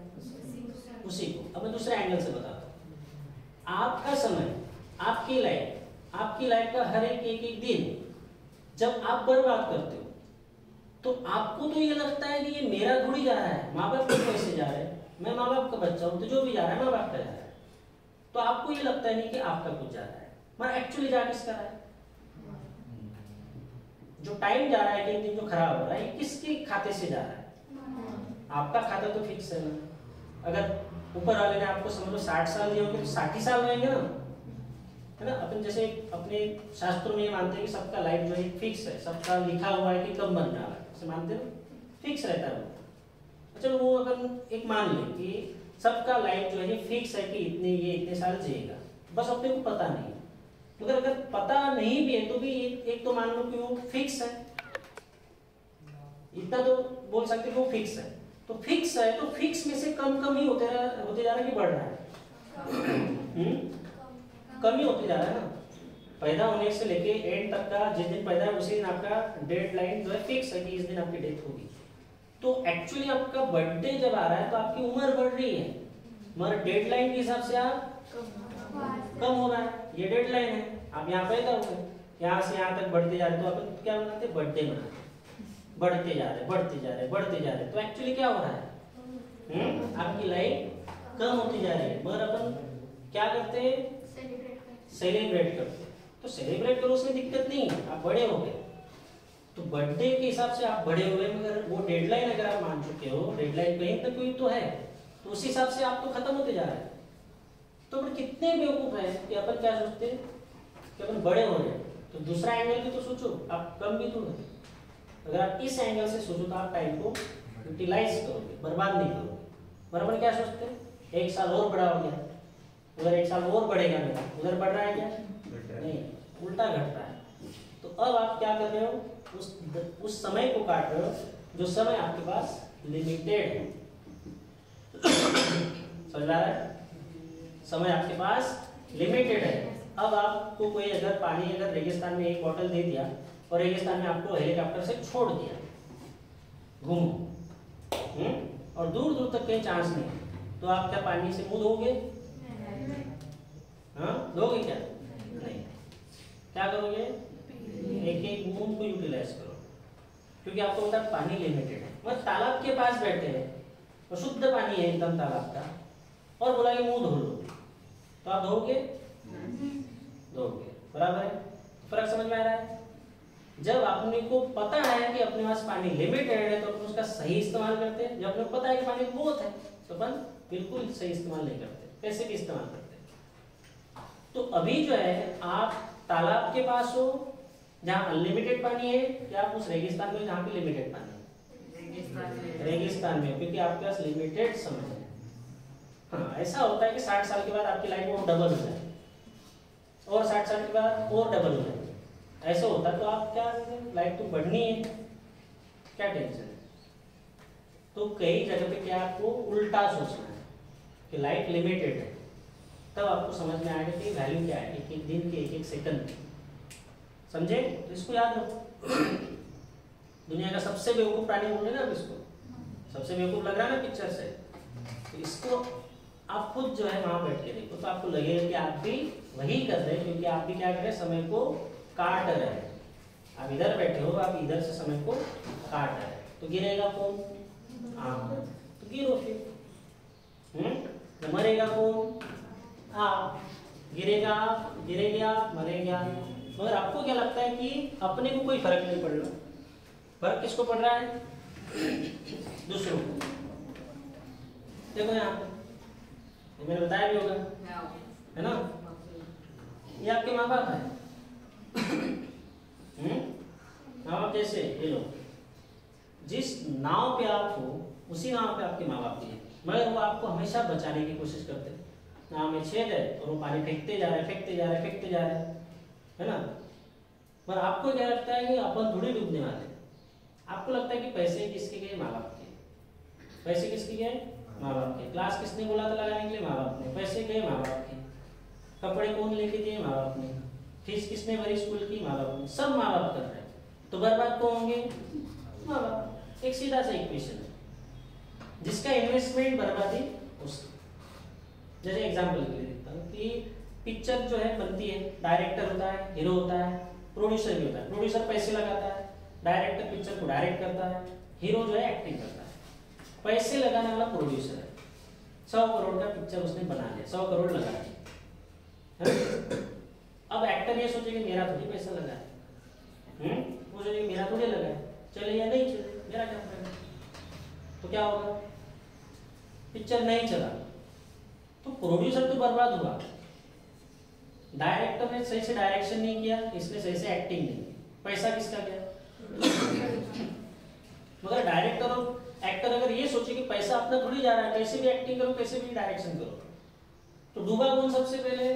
उसी को। अब मैं दूसरे एंगल से बताता हूँ, आपका समय, आपकी लाइफ का हर एक दिन जब आप बर्बाद करते हो, तो आपको तो ये लगता है कि ये मेरा थोड़ी जा रहा है, माँ बाप के पैसे जा रहे हैं, मैं माँ बाप का बच्चा हूँ, तो जो भी जा रहा है माँ बाप का जा रहा है, तो आपको ये लगता है नहीं कि आपका कुछ जा रहा है, मगर एक्चुअली जा किसका रहा है, जो टाइम जा रहा है, कि दिन जो खराब हो रहा है, किसके खाते से जा रहा है, आपका खाता तो फिक्स है ना। अगर ऊपर वाले ने आपको समझ लो 60 साल दिए होंगे तो 60 ही साल रहेंगे ना, है ना। अपन जैसे अपने शास्त्रों में ये मानते हैं कि सबका लाइफ जो है फिक्स है, सबका लिखा हुआ है कि कब मरने वाला है, ऐसे मानते हो, फिक्स रहता है वो। अच्छा, वो अगर एक मान लें कि सबका लाइफ जो है फिक्स है कि इतने साल जिएगा, बस अपने को पता नहीं, मगर अगर पता नहीं भी है तो भी एक तो मान लो कि वो फिक्स है, इतना तो बोल सकते कि वो फिक्स है। तो फिक्स है तो फिक्स में से कम ही होते जा रहा है कि बढ़ रहा है, कम ही होते जा रहा है ना। पैदा होने से लेके एंड तक का जिस दिन पैदा है उसी दिन आपका डेडलाइन जो है फिक्स है कि इस दिन आपकी डेथ होगी, तो एक्चुअली आपका बर्थडे जब आ रहा है तो आपकी उम्र बढ़ रही है, मगर डेडलाइन के हिसाब से आप कम हो रहा है। ये डेडलाइन है, आप यहाँ पैदा हो गए, यहाँ से यहाँ तक बढ़ते जा रहे, तो अपन क्या बनाते हैं, बर्थडे बनाते हैं, बढ़ते जा रहे बढ़ते जा रहे बढ़ते जा रहे, तो एक्चुअली क्या हो रहा है, आपकी लाइफ कम होती जा रही है, मगर अपन क्या करते हैं, सेलिब्रेट करते हैं। तो सेलिब्रेट करो, उसमें दिक्कत नहीं है, आप बड़े हो गए। तो बर्थडे के हिसाब से आप बड़े हुए, मगर वो डेडलाइन अगर आप मान चुके हो, डेडलाइन कहीं तक कोई तो है, तो उस हिसाब से आप तो खत्म होते जा रहे हैं। तो अपन कितने बेवकूफ है कि अपन क्या सोचते हैं कि अपन बड़े हो रहे हैं। तो दूसरा एंगल भी तो सोचो, आप कम भी तो है। अगर आप इस एंगल से सोचो तो आप टाइम को यूटिलाइज करोगे, बर्बाद नहीं करोगे। पर अपन क्या सोचते हैं, एक साल और बड़ा हो गया, उधर एक साल और बढ़ेगा मेरा, उधर बढ़ रहा है क्या, नहीं, उल्टा घट रहा है। तो अब आप क्या कर रहे हो, उस समय को काट रहे हो जो समय आपके पास लिमिटेड है। समझ रहा है, समय आपके पास लिमिटेड है। अब आपको कोई अगर पानी अगर रेगिस्तान में एक बोतल दे दिया और रेगिस्तान में आपको हेलीकॉप्टर से छोड़ दिया, घूमो, और दूर दूर तक कहीं चांस नहीं, तो आप क्या पानी से मुंह धोगे, हाँ धोगे क्या, नहीं, क्या करोगे, एक एक बूंद को यूटिलाइज करो, क्योंकि आपको पता है पानी लिमिटेड है। मतलब तालाब के पास बैठे हैं और शुद्ध पानी है एकदम तालाब का, और बोला कि मुंह धो लो, तो आप धोगे, धोगे, बराबर है। फर्क समझ में आ रहा है। जब अपने को पता है कि अपने पास पानी लिमिटेड है, तो अपन उसका सही इस्तेमाल करते हैं। जब अपने को पता है कि पानी बहुत है, तो अपन बिल्कुल सही इस्तेमाल नहीं करते, पैसे भी इस्तेमाल करते हैं। तो अभी जो है, आप तालाब के पास हो जहाँ अनलिमिटेड पानी है, या आप उस रेगिस्तान में जहाँ पे लिमिटेड पानी है, रेगिस्तान में, क्योंकि आपके पास लिमिटेड समय है। हाँ, ऐसा होता है कि 60 साल के बाद आपकी लाइफ और डबल हो जाए, और 60 साल के बाद और डबल हो जाए, ऐसा होता है। तो आप क्या, लाइफ तो बढ़नी है, क्या टेंशन है। तो कई जगह पे क्या आपको उल्टा सोचना है कि लाइफ लिमिटेड है, तब आपको समझ में आएगा कि वैल्यू क्या है, एक एक दिन के, एक एक सेकंड की। समझे, तो इसको याद रखो। दुनिया का सबसे बेवकूफ प्राणी बोले ना, अब इसको सबसे बेवकूफ लग रहा है ना पिक्चर से, तो इसको आप खुद जो है वहां बैठ के देखो, तो आपको लगेगा कि आप भी वही कर रहे हैं, क्योंकि आप भी क्या कर रहे हैं, समय को काट रहे हैं। आप इधर बैठे हो, आप इधर से समय को काट रहे हैं, तो गिरेगा कौन, आप, तो गिरो फिर। मरेगा कौन, आप, गिरेगा आप, गिरेगा आप, मरेगा। मगर आपको क्या लगता है कि अपने को कोई फर्क नहीं पड़ रहा, फर्क किसको पड़ रहा है, दूसरों को। देखो यहाँ पे मैंने बताया भी होगा, है ना, ये आपके माँ बाप है, माँ बाप जैसे ये लोग, जिस नाव पे आप हो उसी नाव पे आपके माँ बाप भी है, मगर वो आपको हमेशा बचाने की कोशिश करते हैं। नाव में छेद है और वो पानी फेंकते जा रहे, फेंकते जा रहे, फेंकते जा रहे, है ना। पर आपको क्या लगता है कि अपन थोड़ी डूबने वाले, आपको लगता है कि पैसे किसके गए, माँ बाप के, पैसे किसके गए, माँ बाप के, क्लास किसने बोला था लगाने के लिए, माँ बाप ने, पैसे गए माँ बाप के, कपड़े कौन लेके दिए, माँ बाप ने, फीस किसने भरी स्कूल की, माँ बाप ने, सब माँ बाप कर रहे हैं, तो बर्बाद कौन होंगे, माँ बाप। एक सीधा सा इक्वेशन है, जिसका इन्वेस्टमेंट बर्बादी उसकी। जैसे एग्जांपल के लिए देता हूँ कि पिक्चर जो है बनती है, डायरेक्टर होता है, हीरो होता है, प्रोड्यूसर भी होता है। प्रोड्यूसर पैसे लगाता है, डायरेक्टर पिक्चर को डायरेक्ट करता है, हीरो जो है एक्टिंग करता है। पैसे लगाने वाला प्रोड्यूसर है, 100 करोड़ का पिक्चर उसने बना लिया, 100 करोड़ लगा दिया। अब एक्टर ये सोचेगा मेरा थोड़ी पैसा लगा है, वो सोचेगा मेरा थोड़ी लगा है, चले या नहीं चले, मेरा क्या फायदा। तो क्या होगा, पिक्चर नहीं चला तो प्रोड्यूसर तो बर्बाद हुआ, डायरेक्टर ने सही से डायरेक्शन नहीं किया, इसने सही से एक्टिंग नहीं की, पैसा किसका गया। मगर डायरेक्टर और एक्टर अगर ये सोचे कि पैसा अपना थोड़ी जा रहा है, कैसे भी एक्टिंग करो, कैसे भी डायरेक्शन करो, तो डूबा कौन सबसे पहले,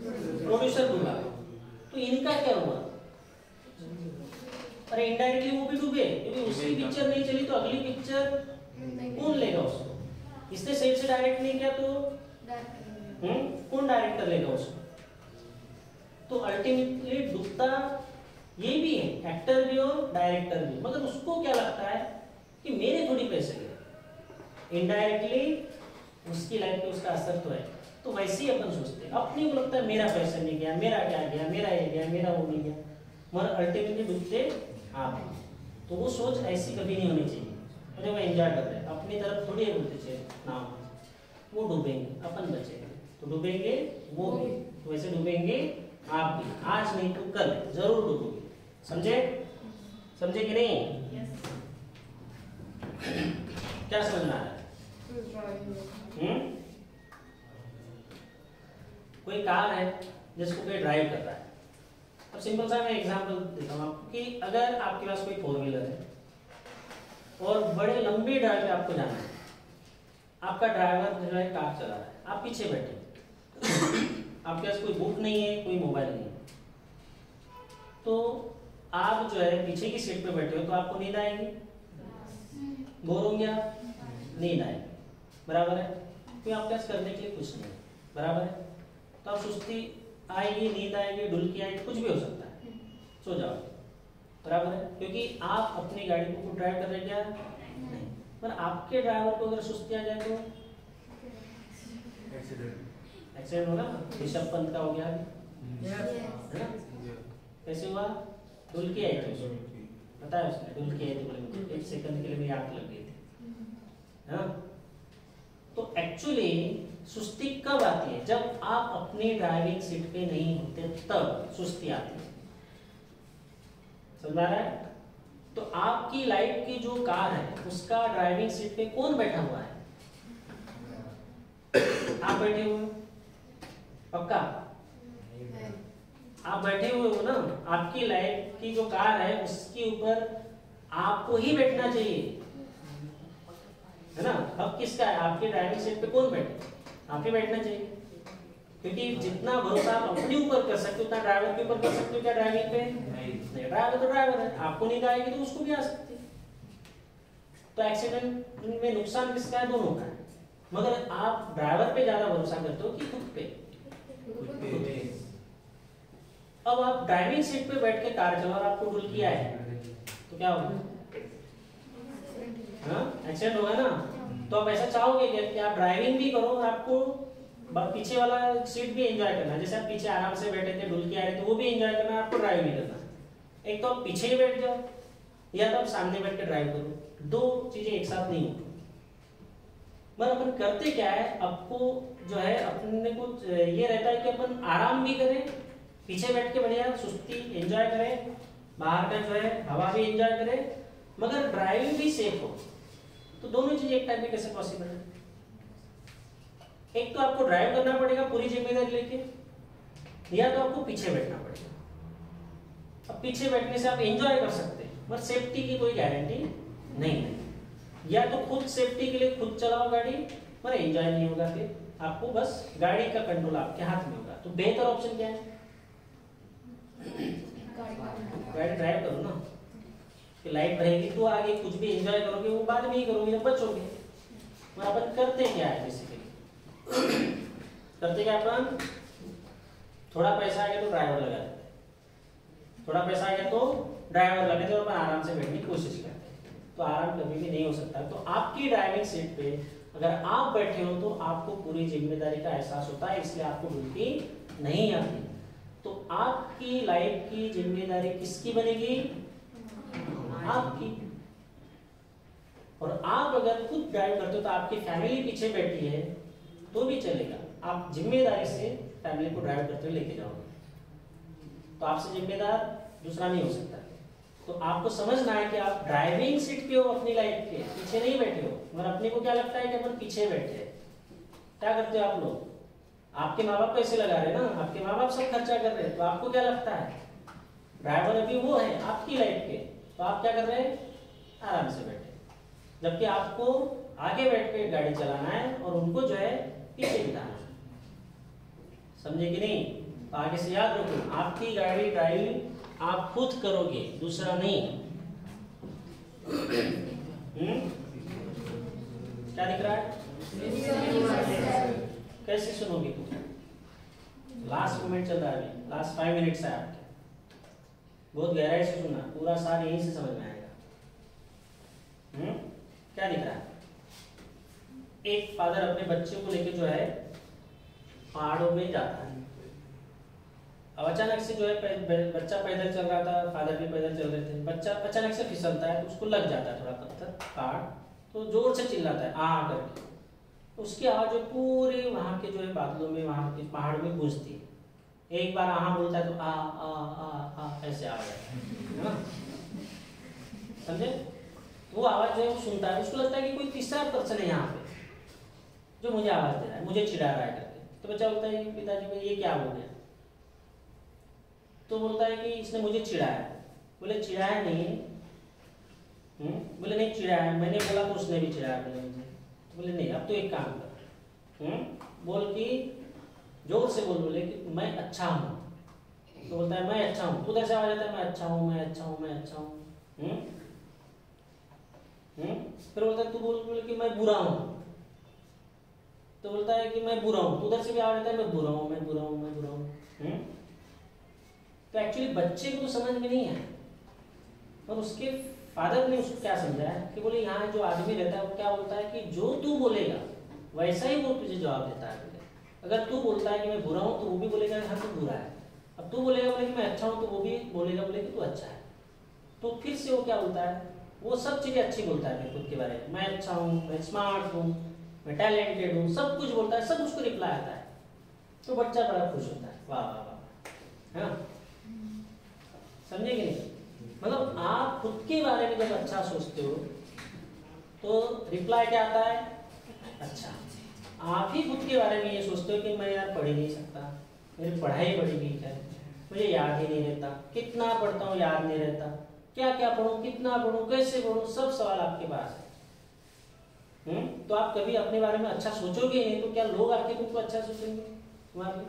प्रोड्यूसर डूबा। तो इनका क्या हुआ, अरे इनडायरेक्टली वो भी डूबे, क्योंकि उसकी पिक्चर नहीं चली तो अगली पिक्चर कौन लेगा उसको, इसने सही से डायरेक्ट नहीं किया तो कौन डायरेक्टर लेगा उसको। तो अल्टीमेटली डूबता ये भी है, एक्टर भी और डायरेक्टर भी। मगर उसको क्या लगता है कि मेरे थोड़ी पैसे गए, इनडायरेक्टली उसकी लाइफ पे उसका असर तो है। तो वैसे ही अपन सोचते हैं, अपने को लगता है मेरा पैसा नहीं गया, मेरा क्या गया, मेरा ये गया, मेरा वो नहीं गया, मगर अल्टीमेटली डूबते आप। तो वो सोच ऐसी कभी नहीं होनी चाहिए। अरे वो एंजॉय कर रहे हैं, अपनी तरफ थोड़ी बोलते चाहिए नाम, वो डूबेंगे अपन बचेंगे, तो डूबेंगे वो भी, तो वैसे डूबेंगे आप भी, आज नहीं तो कल जरूर डूबोगे। समझे? समझे कि नहीं? क्या समझना है? कोई कार है जिसको कोई ड्राइव कर रहा है। अब सिंपल सा मैं एग्जांपल देता हूँ आपको कि अगर आपके पास कोई 4 व्हीलर है और बड़े लंबी ड्राइव पे आपको जाना है, आपका ड्राइवर जो है कार चला रहा है, आप पीछे बैठे, आपके पास कोई बुक नहीं है, कोई मोबाइल नहीं है, तो आप जो है पीछे की सीट पे बैठे हो तो आपको नींद आएगी, बोर होंगे आप, नींद आएगी, बराबर है? क्योंकि आपके पास करने के लिए कुछ नहीं है, बराबर है? तो आप सुस्ती आएगी, नींद आएगी, डुलकी आएगी, कुछ भी हो सकता है, सो जाओ, बराबर है? क्योंकि आप अपनी गाड़ी को खुद ड्राइव कर रहे क्या नहीं, पर आपके ड्राइवर को अगर सुस्ती आ जाए तो एक्सीडेंट होगा। ऋषभ पंत का हो गया है ना, कैसे हुआ? डुलकी आई थी, पता है उसने डुलकी आई थी, 1 सेकंड के लिए मेरी आंख लग गई थी, है ना? तो एक्चुअली सुस्ती कब आती है? जब आप अपनी ड्राइविंग सीट पे नहीं होते तब सुस्ती आती है। समझ आ रहा है? तो आपकी लाइफ की जो कार है उसका ड्राइविंग सीट पे कौन बैठा हुआ है? आप बैठे हुए हो, पक्का आप बैठे हुए हो ना। आपकी लाइफ की जो कार है उसके ऊपर आपको ही बैठना चाहिए, है ना? अब किसका है? आपके ड्राइविंग सीट पे कौन बैठे? आप ही बैठना चाहिए, क्योंकि जितना भरोसा आप अपने ऊपर कर सकते हो उतना ड्राइवर के ऊपर कर सकते हो क्या ड्राइविंग पे? नहीं। ड्राइवर तो ड्राइवर है, आपको नींद आएगी तो उसको भी आ सकती है। तो एक्सीडेंट में नुकसान किसका है? दोनों का है। मगर आप ड्राइवर पे ज्यादा भरोसा करते हो कि खुद पे? अब आप ड्राइविंग सीट पे बैठ के कार चलाओ और आपको डुलकी आए तो क्या होगा? एक्सीडेंट होगा ना। तो आप ऐसा चाहोगे कि आप ड्राइविंग भी करो और आपको पीछे वाला सीट भी एंजॉय करना है। जैसे आप पीछे आराम से बैठे थे, डुलकी आ रही तो वो भी एंजॉय करना है, आपको ड्राइव भी करना है। एक तो आप पीछे ही बैठ जाओ या तो आप सामने बैठ के ड्राइव करो, दो चीजें एक साथ नहीं होती। मगर अपन करते क्या है, आपको जो है अपने को ये रहता है कि अपन आराम भी करें, पीछे बैठ के बढ़िया सुस्ती एंजॉय करें, बाहर का जो है हवा भी एंजॉय करें, मगर ड्राइविंग भी सेफ हो। तो दोनों चीजें एक टाइम में कैसे पॉसिबल है? एक तो आपको ड्राइव करना पड़ेगा पूरी जिम्मेदारी लेके, या तो आपको पीछे बैठना पड़ेगा। अब पीछे बैठने से आप एंजॉय कर सकते हैं, पर सेफ्टी की कोई गारंटी नहीं है। या तो खुद सेफ्टी के लिए खुद चलाओ गाड़ी, पर एंजॉय नहीं होगा, फिर आपको बस गाड़ी का कंट्रोल आपके हाथ में होगा। तो बेहतर ऑप्शन क्या है? गाड़ी ड्राइव करो ना, कि लाइट रहेगी तो आगे कुछ भी एंजॉय करोगे, वो बाद में ही करोगे जब बचोगे। और अपन करते क्या है बेसिकली? करते क्या अपन? थोड़ा पैसा आ गया तो ड्राइवर लगा देते, थोड़ा पैसा आ गया तो ड्राइवर लगा देते और अपन आराम से बैठने की कोशिश करते हैं। तो आराम कभी भी नहीं हो सकता। तो आपकी ड्राइविंग सीट पे अगर आप बैठे हो तो आपको पूरी जिम्मेदारी का एहसास होता है, इसलिए आपको डुलकी नहीं आती। तो आपकी लाइफ की जिम्मेदारी किसकी बनेगी? आपकी। और आप अगर खुद ड्राइव करते हो तो आपकी फैमिली पीछे बैठी है तो भी चलेगा, आप जिम्मेदारी से फैमिली को ड्राइव करते हुए लेके जाओगे। तो आपसे जिम्मेदार दूसरा नहीं हो सकता। तो आपको समझना है कि आप ड्राइविंग सीट पे हो अपनी लाइफ के, पीछे नहीं बैठे हो। मगर अपने को क्या लगता है कि अपन पीछे बैठे हैं। क्या करते हो आप लोग? आपके माँ बाप पैसे लगा रहे हैं ना, आपके माँ बाप सब खर्चा कर रहे हैं, तो आपको क्या लगता है? ड्राइवर अभी वो है आपकी लाइफ के, तो आप क्या कर रहे हैं? आराम से बैठे, जबकि आपको आगे बैठ के गाड़ी चलाना है और उनको जो है पीछे बिठाना है। समझे कि नहीं? तो आगे से याद रखो, आपकी गाड़ी ड्राइविंग आप खुद करोगे, दूसरा नहीं। क्या दिख रहा है? कैसे सुनोगे तुम? लास्ट मोमेंट चल रहा है अभी, लास्ट 5 मिनट्स है आपके। बहुत गहराई से सुनना, पूरा सार यहीं से समझ में आएगा। क्या दिख रहा है? एक फादर अपने बच्चे को लेके जो है पहाड़ों में जाता है। अब अचानक से जो है बच्चा पैदल चल रहा था, फादर भी पैदल चल रहे थे, बच्चा अचानक से फिसलता है तो उसको लग जाता है थोड़ा पत्थर पहाड़, तो जोर से चिल्लाता है आ करके। उसकी आवाज जो पूरे वहां के जो है बादलों में, वहां के पहाड़ में गूंजती है। एक बार आ बोलता है तो आ ऐसे आवाज है ना, समझे? वो आवाज जो है वो सुनता है, उसको लगता है कि कोई तीसरा पर्सन है यहाँ पे जो मुझे आवाज दे रहा है, मुझे चिढ़ा रहा है करके। तो बच्चा बोलता है पिताजी को ये क्या हो गया? तो बोलता है कि इसने मुझे चिढ़ाया। बोले चिढ़ाया नहीं? बोले नहीं चिढ़ाया, मैंने बोला तो उसने भी चिढ़ाया बोले मुझे। बोले नहीं, अब तो एक काम कर, बोल कि जोर से बोले कि मैं अच्छा हूँ। तो बोलता है मैं अच्छा हूँ, तो उधर से आवाज आता है मैं अच्छा हूँ, मैं अच्छा हूँ, मैं अच्छा हूँ। फिर बोलता है तू बोल कि मैं बुरा हूँ। तो बोलता है कि मैं बुरा हूँ, तो उधर से भी आवाज आता है मैं बुरा हूँ, मैं बुरा हूँ, मैं बुरा हूँ। तो एक्चुअली बच्चे को तो समझ में नहीं है, और उसके फादर ने उसको क्या समझाया कि बोले यहाँ जो आदमी रहता है वो क्या बोलता है कि जो तू बोलेगा वैसा ही वो तुझे जवाब देता है। अगर तू बोलता है कि मैं बुरा हूँ तो वो भी बोलेगा हाँ तू बुरा है। अब तू बोलेगा बोले कि मैं अच्छा हूँ तो वो भी बोलेगा बोले कि तू अच्छा है। तो फिर से वो क्या बोलता है, वो सब चीज़ें अच्छी बोलता है खुद के बारे में, मैं अच्छा हूँ, मैं स्मार्ट हूँ, मैं टैलेंटेड हूँ, सब कुछ बोलता है, सब उसको रिप्लाई आता है। तो बच्चा बड़ा खुश होता है, वाह वाह वाह, है ना? समझे कि नहीं? मतलब आप खुद के बारे में जब अच्छा सोचते हो तो रिप्लाई क्या आता है? अच्छा। आप ही खुद के बारे में ये सोचते हो कि मैं यार पढ़ ही नहीं सकता, मेरी पढ़ाई बड़ी वीक है, मुझे याद ही नहीं रहता, कितना पढ़ता हूँ याद नहीं रहता, क्या क्या पढ़ूँ, कितना पढ़ूँ, कैसे पढ़ूँ, सब सवाल आपके पास है। तो आप कभी अपने बारे में अच्छा सोचोगे नहीं तो क्या लोग आके तुमको अच्छा सोचेंगे तुम्हारे?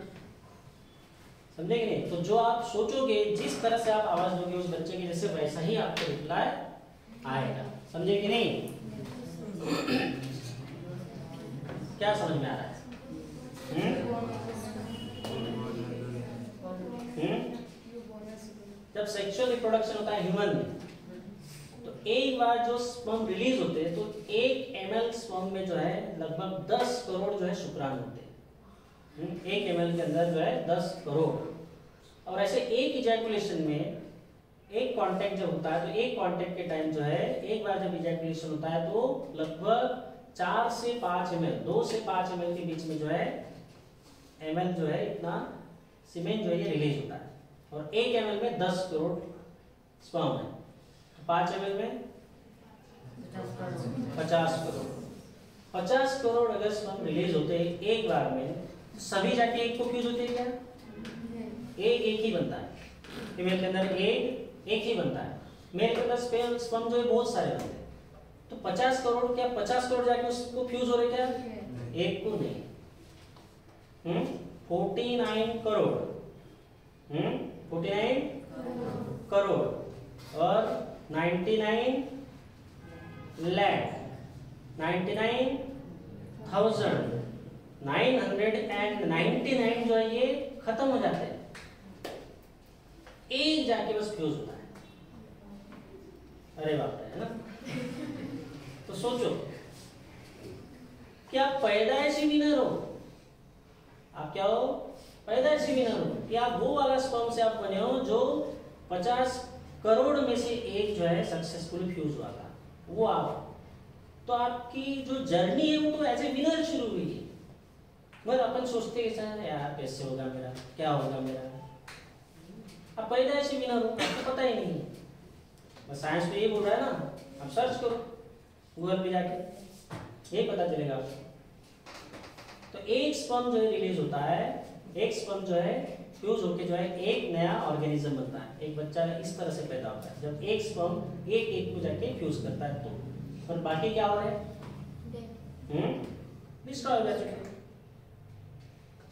समझे कि नहीं? तो जो आप सोचोगे, जिस तरह से आप आवाज दोगे उस बच्चे के जैसे, वैसा ही आपको रिप्लाई आएगा। समझे कि नहीं? क्या समझ में आ रहा है? जब सेक्सुअल रिप्रोडक्शन होता है ह्यूमन में, तो एक बार जो स्पर्म रिलीज होते हैं तो 1 ml स्पर्म में जो है लगभग 10 करोड़ जो है शुक्राणु होते हैं। 1 ml के अंदर जो है 10 करोड़। और ऐसे एक इजैकुलेशन में एक कांटेक्ट जब होता है तो एक कांटेक्ट के टाइम जो है एक बार जब इजैकुलेशन होता है तो लगभग 4 से 5 ml, 2 से 5 ml के बीच में जो है ml जो है इतना सीमेन जो है ये रिलीज होता है। और 1 ml में 10 करोड़ स्पर्म है, 5 ml में 50 करोड़। 50 करोड़ अगर स्पर्म रिलीज होते हैं एक बार में, सभी जाके एक को फ्यूज होते हैं क्या? एक ही बनता है। फीमेल के अंदर एक ही बनता है, मेल के अंदर स्पर्म जो है बहुत सारे बनते हैं। तो 50 करोड़ क्या 50 करोड़ जाके उसको फ्यूज हो रहे क्या? एक को नहीं, 49 करोड़, 49 करोड़ और 99 लाख, 99,999 जो है ये खत्म हो जाते हैं, एक जाके बस फ्यूज होता है। अरे बाप रे, है ना? तो सोचो कि आप पैदाइशी विनर हो। आप क्या हो? पैदाइशी विनर हो कि आप वो वाला स्पर्म से आप बने हो जो 50 करोड़ में से एक जो है सक्सेसफुली फ्यूज हुआ था, वो आप। तो आपकी जो जर्नी है वो तो एज ए विनर शुरू हुई है। मगर अपन सोचते हैं यार कैसे होगा मेरा, क्या होगा मेरा। आप पैदाइशी विनर हो, आपको पता ही नहीं है। बस साइंस तो ये बोल रहा है ना, आप सर्च करो गूगल पे जाके, यही पता चलेगा आपको। तो एक स्पर्म जो है रिलीज होता है, एक स्पर्म जो है फ्यूज होके जो है एक नया ऑर्गेनिज्म बनता है, एक बच्चा इस तरह से पैदा होता है। जब एक स्पर्म एक को जाके फ्यूज करता है तो, और बाकी क्या हो रहा है? डिस्ट्रॉय हो जाते हैं।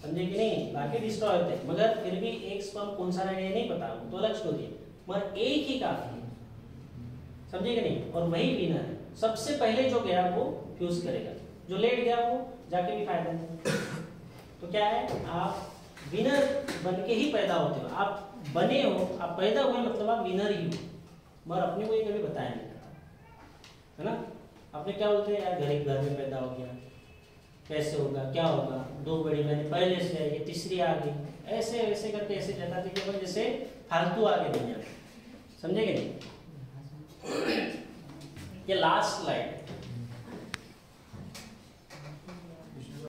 समझे कि नहीं? बाकी डिस्ट्रॉय होते हैं, मगर फिर भी एक स्पर्म कौन सा रहेगा नहीं पता, तो अलग स्टोरी है, मगर एक ही काफी है। समझे कि नहीं? और वही विनर है। सबसे पहले जो गया वो फ्यूज करेगा, जो लेट गया वो जाके भी फायदा नहीं। तो क्या है, आप विनर बन के ही पैदा होते हो। आप बने हो, आप पैदा हुए मतलब आप विनर ही हो, मगर अपने को ये कभी बताया नहीं जाता, है ना? आपने क्या बोलते हैं यार घर में पैदा हो गया, कैसे होगा, क्या होगा, 2 बड़ी बहनें पहले से है, ये तीसरी आ गई, ऐसे वैसे करके ऐसे जताते कि अपन जैसे फालतू आ गए दुनिया में, समझे कि नहीं। ये लास्ट स्लाइड है,